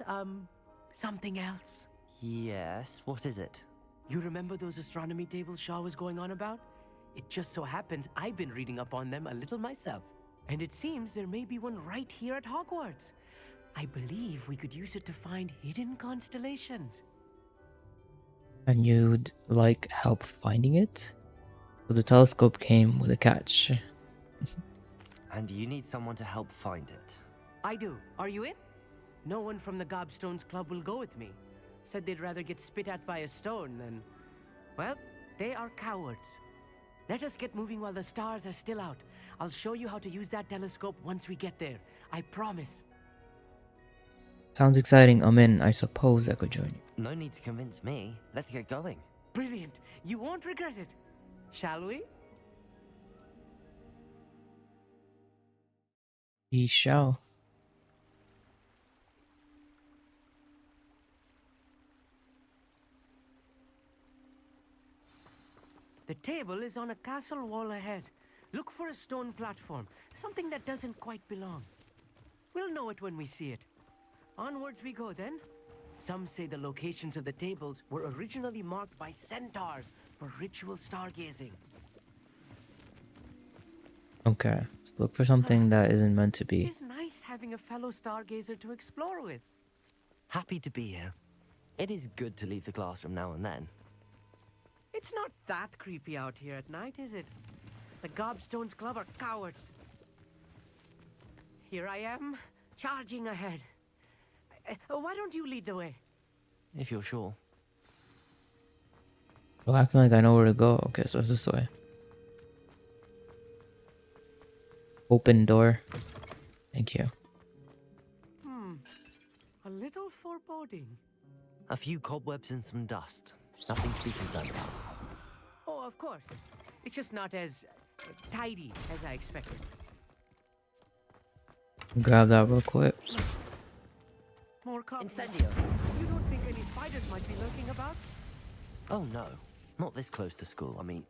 something else. Yes, what is it? You remember those astronomy tables Shaw was going on about? It just so happens I've been reading up on them a little myself. And it seems there may be one right here at Hogwarts. I believe we could use it to find hidden constellations. And you'd like help finding it? So the telescope came with a catch. And you need someone to help find it. I do. Are you in? No one from the Gobstones Club will go with me. Said they'd rather get spit at by a stone than... Well, they are cowards. Let us get moving while the stars are still out. I'll show you how to use that telescope once we get there. I promise. Sounds exciting. I'm in. I suppose I could join you. No need to convince me. Let's get going. Brilliant. You won't regret it. Shall we? We shall. The table is on a castle wall ahead. Look for a stone platform, something that doesn't quite belong. We'll know it when we see it. Onwards we go then. Some say the locations of the tables were originally marked by centaurs for ritual stargazing. Okay. So look for something that isn't meant to It be. is nice having a fellow stargazer to explore with. Happy to be here. It is good to leave the classroom now and then. It's not that creepy out here at night, is it? The Gobstones Club are cowards. Here I am, charging ahead. Why don't you lead the way? If you're sure. Well, acting like I know where to go. Okay, so it's this way. Open door. Thank you. A little foreboding. A few cobwebs and some dust. Nothing to be concerned about. Oh, of course. It's just not as tidy as I expected. Grab that real quick. More cobwebs. Incendio. You don't think any spiders might be lurking about? Oh no. Not this close to school, I mean.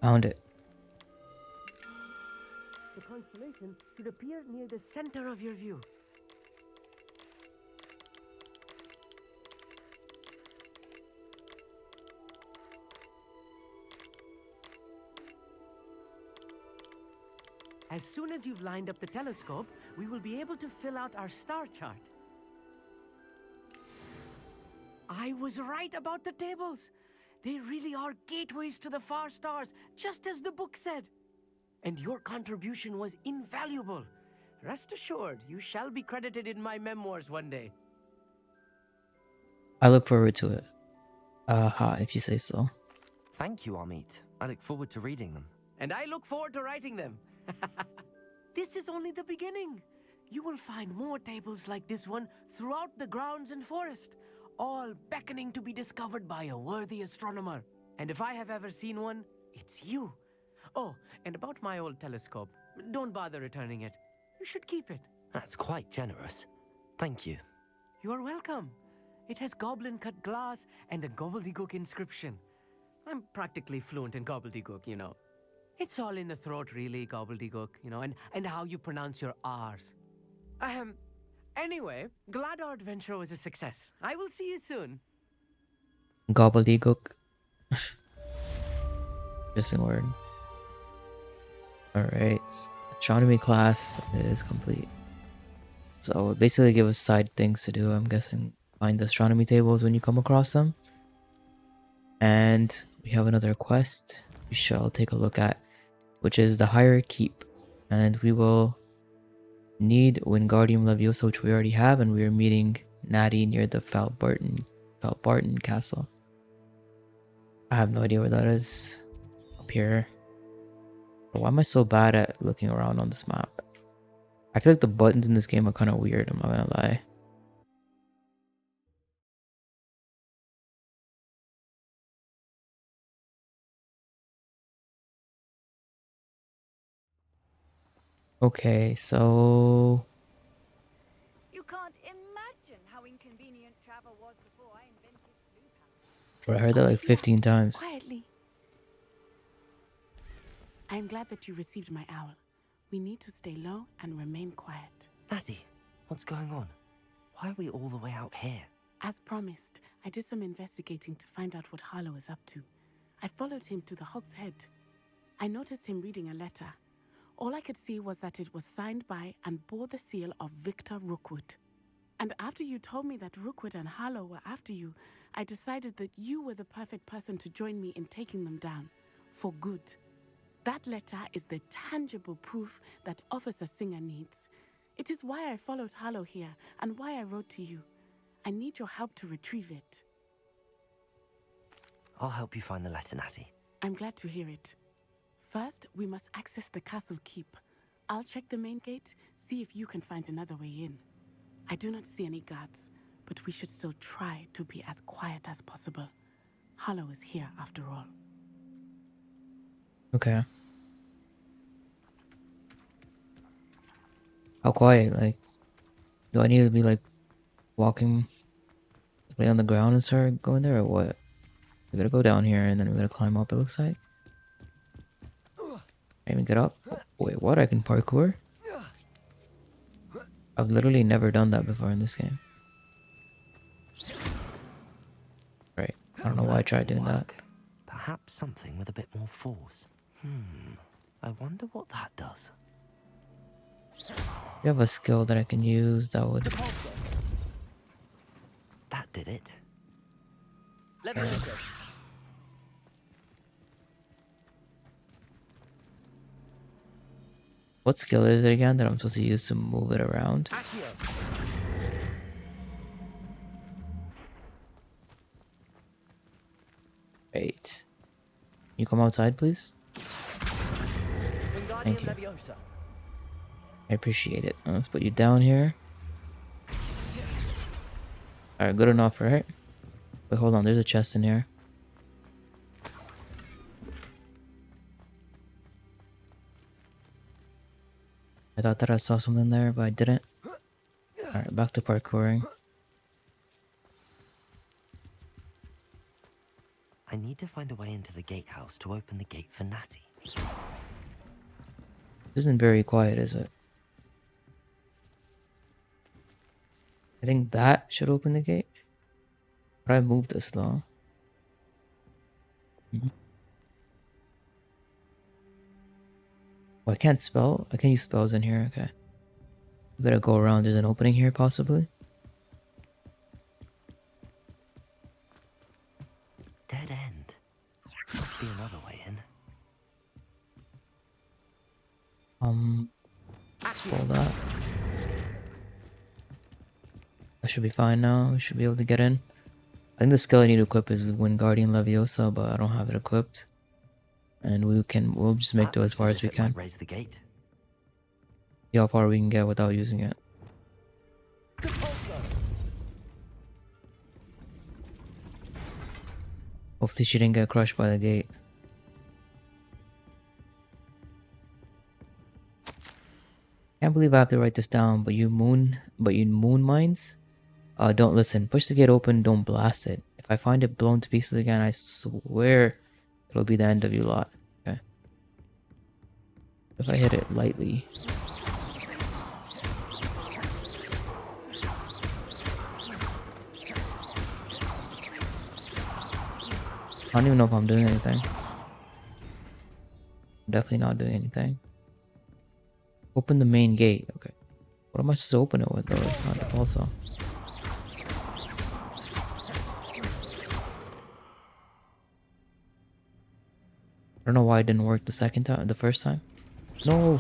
Found it. The constellation should appear near the center of your view. As soon as you've lined up the telescope, we will be able to fill out our star chart. I was right about the tables. They really are gateways to the far stars, just as the book said. And your contribution was invaluable. Rest assured, you shall be credited in my memoirs one day. I look forward to it. If you say so. Thank you, Amit. I look forward to reading them. And I look forward to writing them. This is only the beginning. You will find more tables like this one throughout the grounds and forest, all beckoning to be discovered by a worthy astronomer. And if I have ever seen one, it's you. Oh, and about my old telescope, don't bother returning it. You should keep it. That's quite generous. Thank you. You are welcome. It has goblin-cut glass and a gobbledygook inscription. I'm practically fluent in gobbledygook, you know. It's all in the throat, really, gobbledygook, you know, and how you pronounce your R's. Anyway, glad our adventure was a success. I will see you soon. Gobbledygook. Interesting word. Alright. Astronomy class is complete. So it basically give us side things to do. I'm guessing find the astronomy tables when you come across them. And we have another quest we shall take a look at, which is the Higher Keep. And we will need Wingardium Leviosa, which we already have, and we are meeting Natty near the Falbarton Castle. I have no idea where that is. Up here. Why am I so bad at looking around on this map? I feel like the buttons in this game are kind of weird, I'm not gonna lie. Okay, so You can't imagine how inconvenient travel was before I invented blue I heard that like 15 times. Quietly. I am glad that you received my owl. We need to stay low and remain quiet. Natty, what's going on? Why are we all the way out here? As promised, I did some investigating to find out what Harlow is up to. I followed him to the Hog's Head. I noticed him reading a letter. All I could see was that it was signed by and bore the seal of Victor Rookwood. And after you told me that Rookwood and Harlow were after you, I decided that you were the perfect person to join me in taking them down. For good. That letter is the tangible proof that Officer Singer needs. It is why I followed Harlow here and why I wrote to you. I need your help to retrieve it. I'll help you find the letter, Natty. I'm glad to hear it. First, we must access the castle keep. I'll check the main gate, see if you can find another way in. I do not see any guards, but we should still try to be as quiet as possible. Harlow is here after all. Okay. How quiet? Like, do I need to be like walking, lay on the ground and start going there, or what? We gotta go down here and then we gotta climb up. It looks like. Maybe get up. Wait, what? I can parkour? I've literally never done that before in this game. Right. I don't know why I tried doing that. Perhaps something with a bit more force. I wonder what that does. You have a skill that I can use that would... That did it. What skill is it again that I'm supposed to use to move it around? Wait. You come outside, please? Thank you. I appreciate it. Let's put you down here. Alright, good enough, right? Wait, hold on. There's a chest in here. I thought that I saw something there, but I didn't. Alright, back to parkouring. I need to find a way into the gatehouse to open the gate for Natty. This isn't very quiet, is it? I think that should open the gate. But I moved this though. Oh, I can't spell? I can use spells in here, okay. We gotta go around. There's an opening here, possibly. Dead end. Must be another way in. Pull that. That should be fine now. We should be able to get in. I think the skill I need to equip is Wingardium Leviosa, but I don't have it equipped. And we'll just make do as far as we can. Raise the gate. See how far we can get without using it. Hopefully she didn't get crushed by the gate. Can't believe I have to write this down, but you moon mines? Don't listen. Push the gate open, don't blast it. If I find it blown to pieces again, I swear it'll be the end of you lot. Okay. If I hit it lightly. I don't even know if I'm doing anything. I'm definitely not doing anything. Open the main gate. Okay. What am I supposed to open it with though? It's not also. I don't know why it didn't work the first time. No.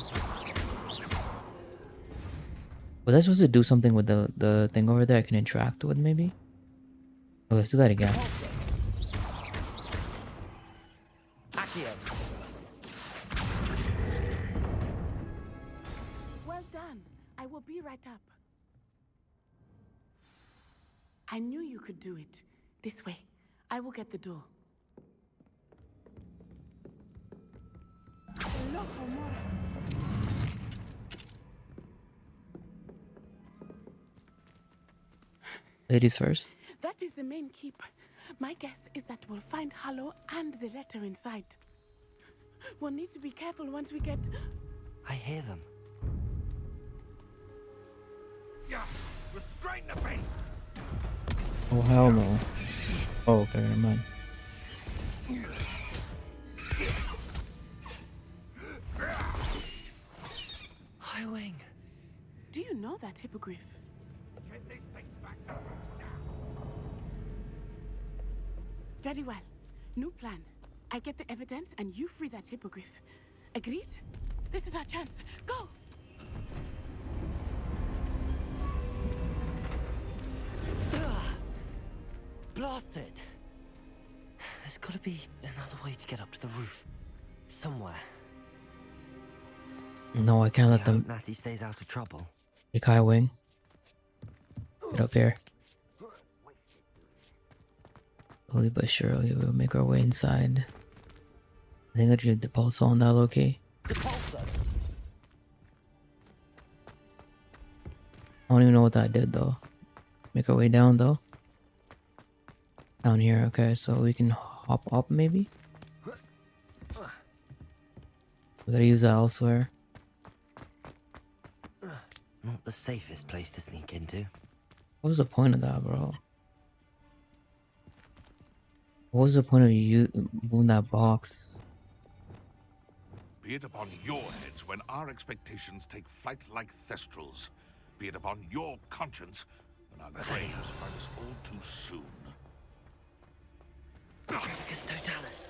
Was I supposed to do something with the thing over there I can interact with maybe? Oh, let's do that again. Well done. I will be right up. I knew you could do it. This way. I will get the door. Ladies first. That is the main keep. My guess is that we'll find Hollow and the letter inside. We'll need to be careful once we get... I hear them. Yeah, restrain the beast. Oh hell no. Oh, okay, never mind. Highwing. Do you know that hippogriff? Get these things back to Very well. New plan. I get the evidence and you free that hippogriff. Agreed? This is our chance. Go! Blasted! There's gotta be another way to get up to the roof. Somewhere. No, I can't let them. Natty stays out of trouble. Big high wing. Get up here. Slowly but surely, we'll make our way inside. I think I did the pulse on that low-key. Depulso! I don't even know what that did though. Make our way down though. Down here, okay, so we can hop up maybe? We gotta use that elsewhere. Not the safest place to sneak into. What was the point of that, bro? What was the point of you moving that box? Be it upon your heads when our expectations take flight like thestrals. Be it upon your conscience when our graves find us all too soon. Trafficus totalis.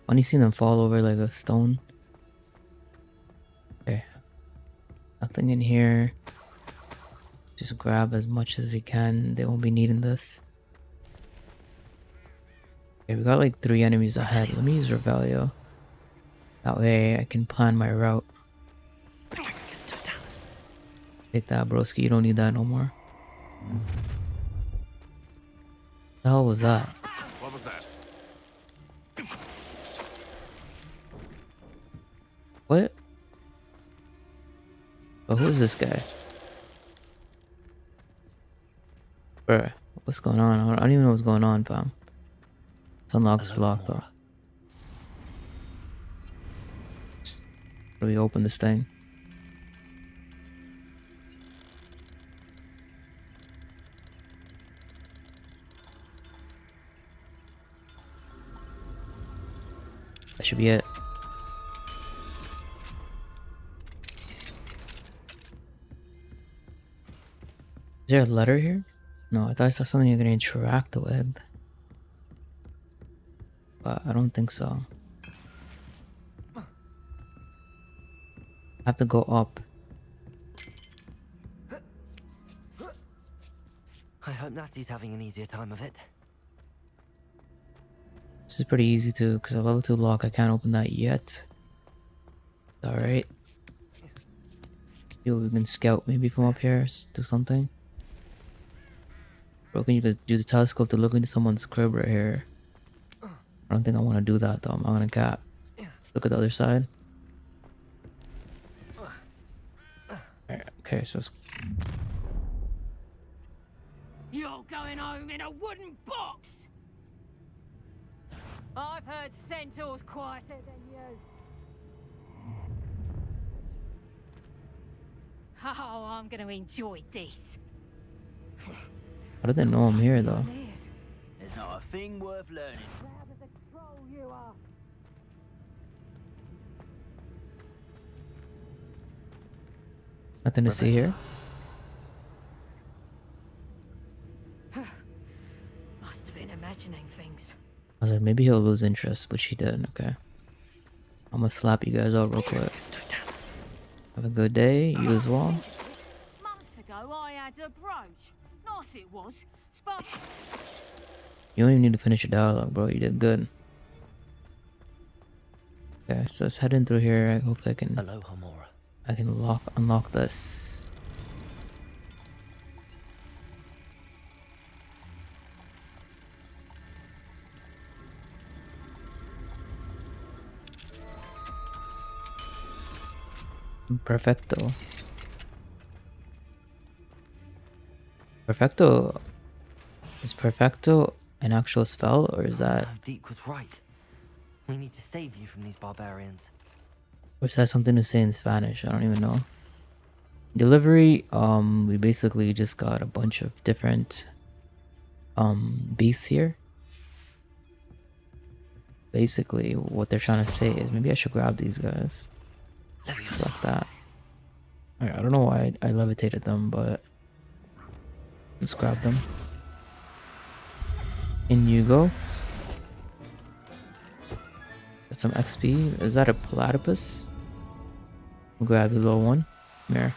Funny seeing them fall over like a stone. Okay. Nothing in here. Just grab as much as we can. They won't be needing this. Okay, we got like 3 enemies ahead. Let me use Revelio. That way I can plan my route. Take that, broski. You don't need that no more. The hell was that? What was that? What? Oh, who's this guy? Bruh, what's going on? I don't even know what's going on, fam. It's unlocked, it's locked though. How do we open this thing? That should be it. Is there a letter here? No, I thought I saw something you're gonna interact with. But I don't think so. I have to go up. I hope Natty's having an easier time of it. This is pretty easy too, because a level 2 lock, I can't open that yet. Alright. See what we can scout maybe from up here, do something. Bro, can you use the telescope to look into someone's crib right here? I don't think I want to do that though, I'm not gonna cap. Look at the other side. Alright, okay, so it's... You're going home in a wooden box! I've heard centaurs quieter than you. Oh, I'm gonna enjoy this. How did they know I'm here though? There's not a thing worth learning. Proud of the troll you are. Nothing to see here? Must have been imagining things. I was like, maybe he'll lose interest, but she did, okay. I'm gonna slap you guys out real quick. Have a good day, you as well. Months ago, I had a brooch. Nice it was. You don't even need to finish your dialogue, bro. You did good. Okay, so let's head in through here. Hopefully I can... Aloha Mora. I can unlock this. Perfecto. Perfecto. Is Perfecto an actual spell, or is that... Deke was right. We need to save you from these barbarians. Or is that something to say in Spanish? I don't even know. Delivery, we basically just got a bunch of different beasts here. Basically, what they're trying to say is maybe I should grab these guys. Like that. Alright, I don't know why I levitated them, but let's grab them. In you go. Got some XP. Is that a platypus? We'll grab the little one. Come here.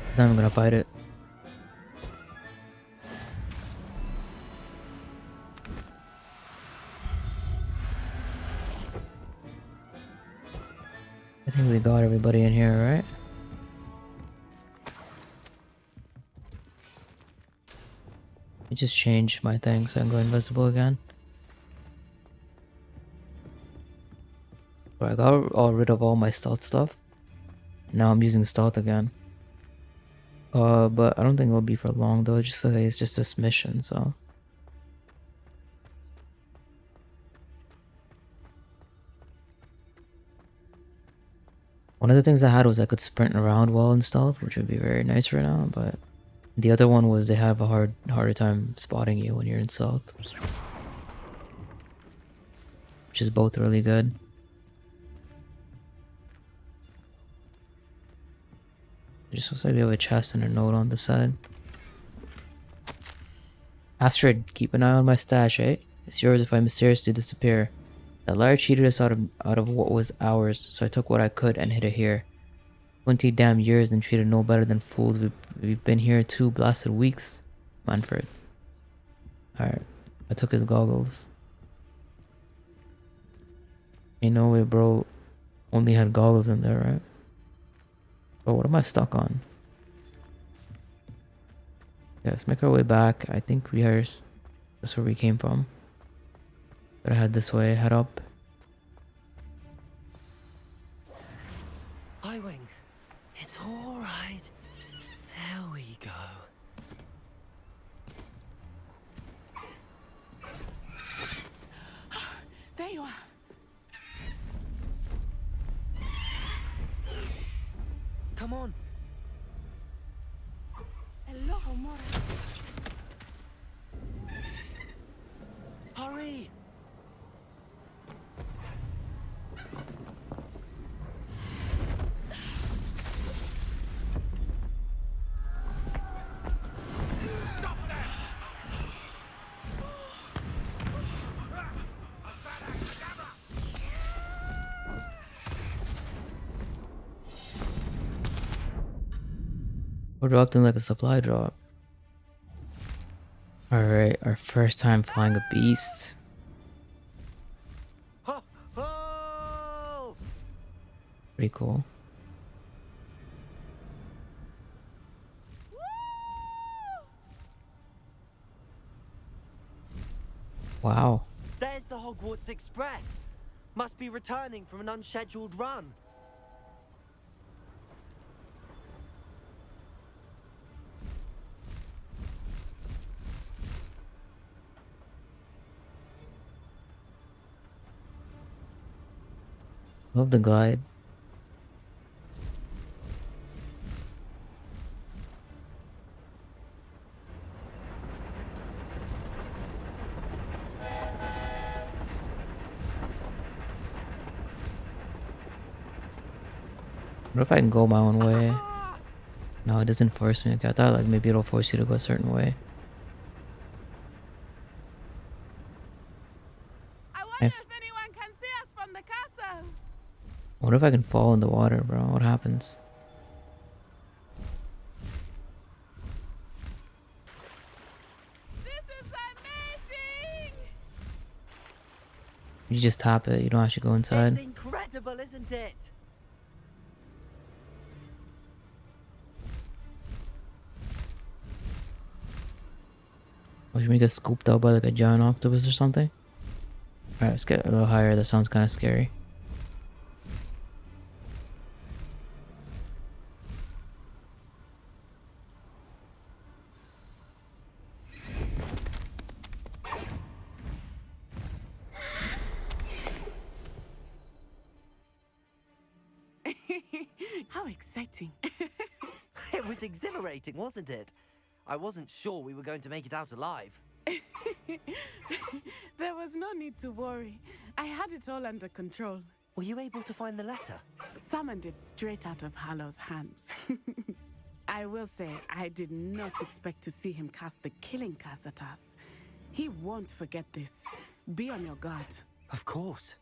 He's not even gonna fight it. I think we got everybody in here, right? I just changed my thing so I can go invisible again. So I got all rid of all my stealth stuff. Now I'm using stealth again. But I don't think it'll be for long though, just like it's just this mission, so. One of the things I had was I could sprint around while in stealth, which would be very nice right now, but the other one was they have a harder time spotting you when you're in stealth. Which is both really good. It just looks like we have a chest and a note on the side. Astrid, keep an eye on my stash, eh? It's yours if I mysteriously disappear. That liar cheated us out of what was ours, so I took what I could and hid it here. 20 damn years and treated no better than fools. We've been here 2 blasted weeks. Manfred. Alright. I took his goggles. Ain't no way, bro. Only had goggles in there, right? Bro, what am I stuck on? Yeah, let's make our way back. I think that's where we came from. Gotta head this way, head up. Highwing, it's alright. There we go. There you are. Come on. Hello, Mora. Hurry! We're dropped in like a supply drop. Alright, our first time flying a beast. Pretty cool. Wow. There's the Hogwarts Express. Must be returning from an unscheduled run. Love the glide. What if I can go my own way? No, it doesn't force me. Okay, I thought like maybe it'll force you to go a certain way. I wonder if anyone can see us from the castle. What if I can fall in the water, bro? What happens? This is amazing! You just tap it. You don't actually go inside. It's incredible, isn't it? Or should we get scooped out by like a giant octopus or something? Alright, let's get a little higher. That sounds kind of scary. exciting. It was exhilarating, wasn't it? I wasn't sure we were going to make it out alive. There was no need to worry. I had it all under control. Were you able to find the letter? Summoned it straight out of Hallow's hands. I will say, I did not expect to see him cast the killing curse at us. He won't forget this. Be on your guard. Of course.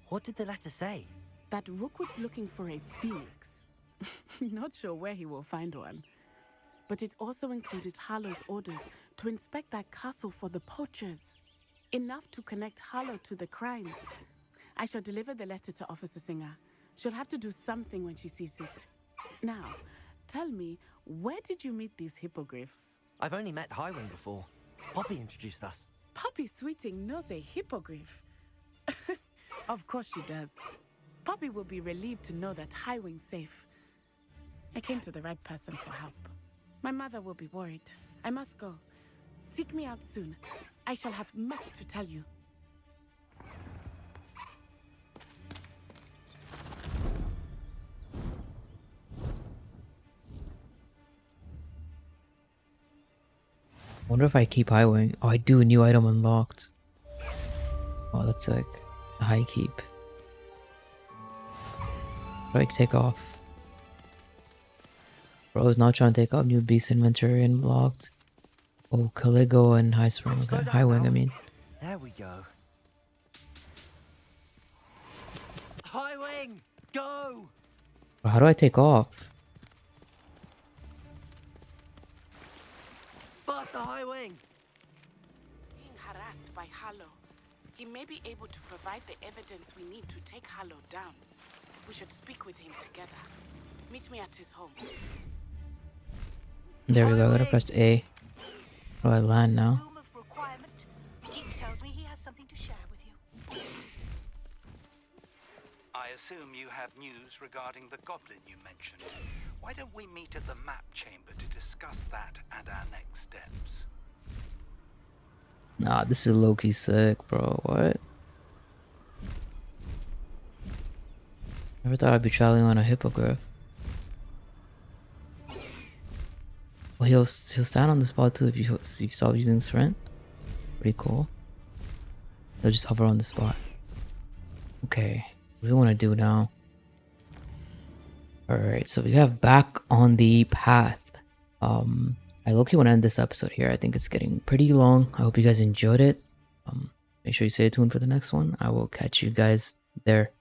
What did the letter say? That Rookwood's looking for a phoenix. Not sure where he will find one. But it also included Harlow's orders to inspect that castle for the poachers. Enough to connect Harlow to the crimes. I shall deliver the letter to Officer Singer. She'll have to do something when she sees it. Now, tell me, where did you meet these hippogriffs? I've only met Highwing before. Poppy introduced us. Poppy Sweeting knows a hippogriff. Of course she does. Poppy will be relieved to know that Highwing's safe. I came to the right person for help. My mother will be worried. I must go. Seek me out soon. I shall have much to tell you. Wonder if I keep Highwing. Oh, I do. A new item unlocked. Oh, that's sick. A high keep. Do I take off? Bro is not trying to take off. New beast inventory unlocked. Oh, Caligo and High Spring. Okay. Highwing, I mean. There we go. Highwing! Go! Bro, how do I take off? Faster, Highwing! Being harassed by Harlow. He may be able to provide the evidence we need to take Harlow down. We should speak with him together. Meet me at his home. There we go. I gotta press A. How do I land now? Room of requirement. Deke tells me he has something to share with you. I assume you have news regarding the goblin you mentioned. Why don't we meet at the map chamber to discuss that and our next steps? Nah, this is low-key sick, bro. What? Never thought I'd be traveling on a hippogriff. Well, he'll stand on the spot too if you stop using sprint. Pretty cool. He'll just hover on the spot. Okay, what do we want to do now? Alright, so we have back on the path. I low-key want to end this episode here. I think it's getting pretty long. I hope you guys enjoyed it. Make sure you stay tuned for the next one. I will catch you guys there.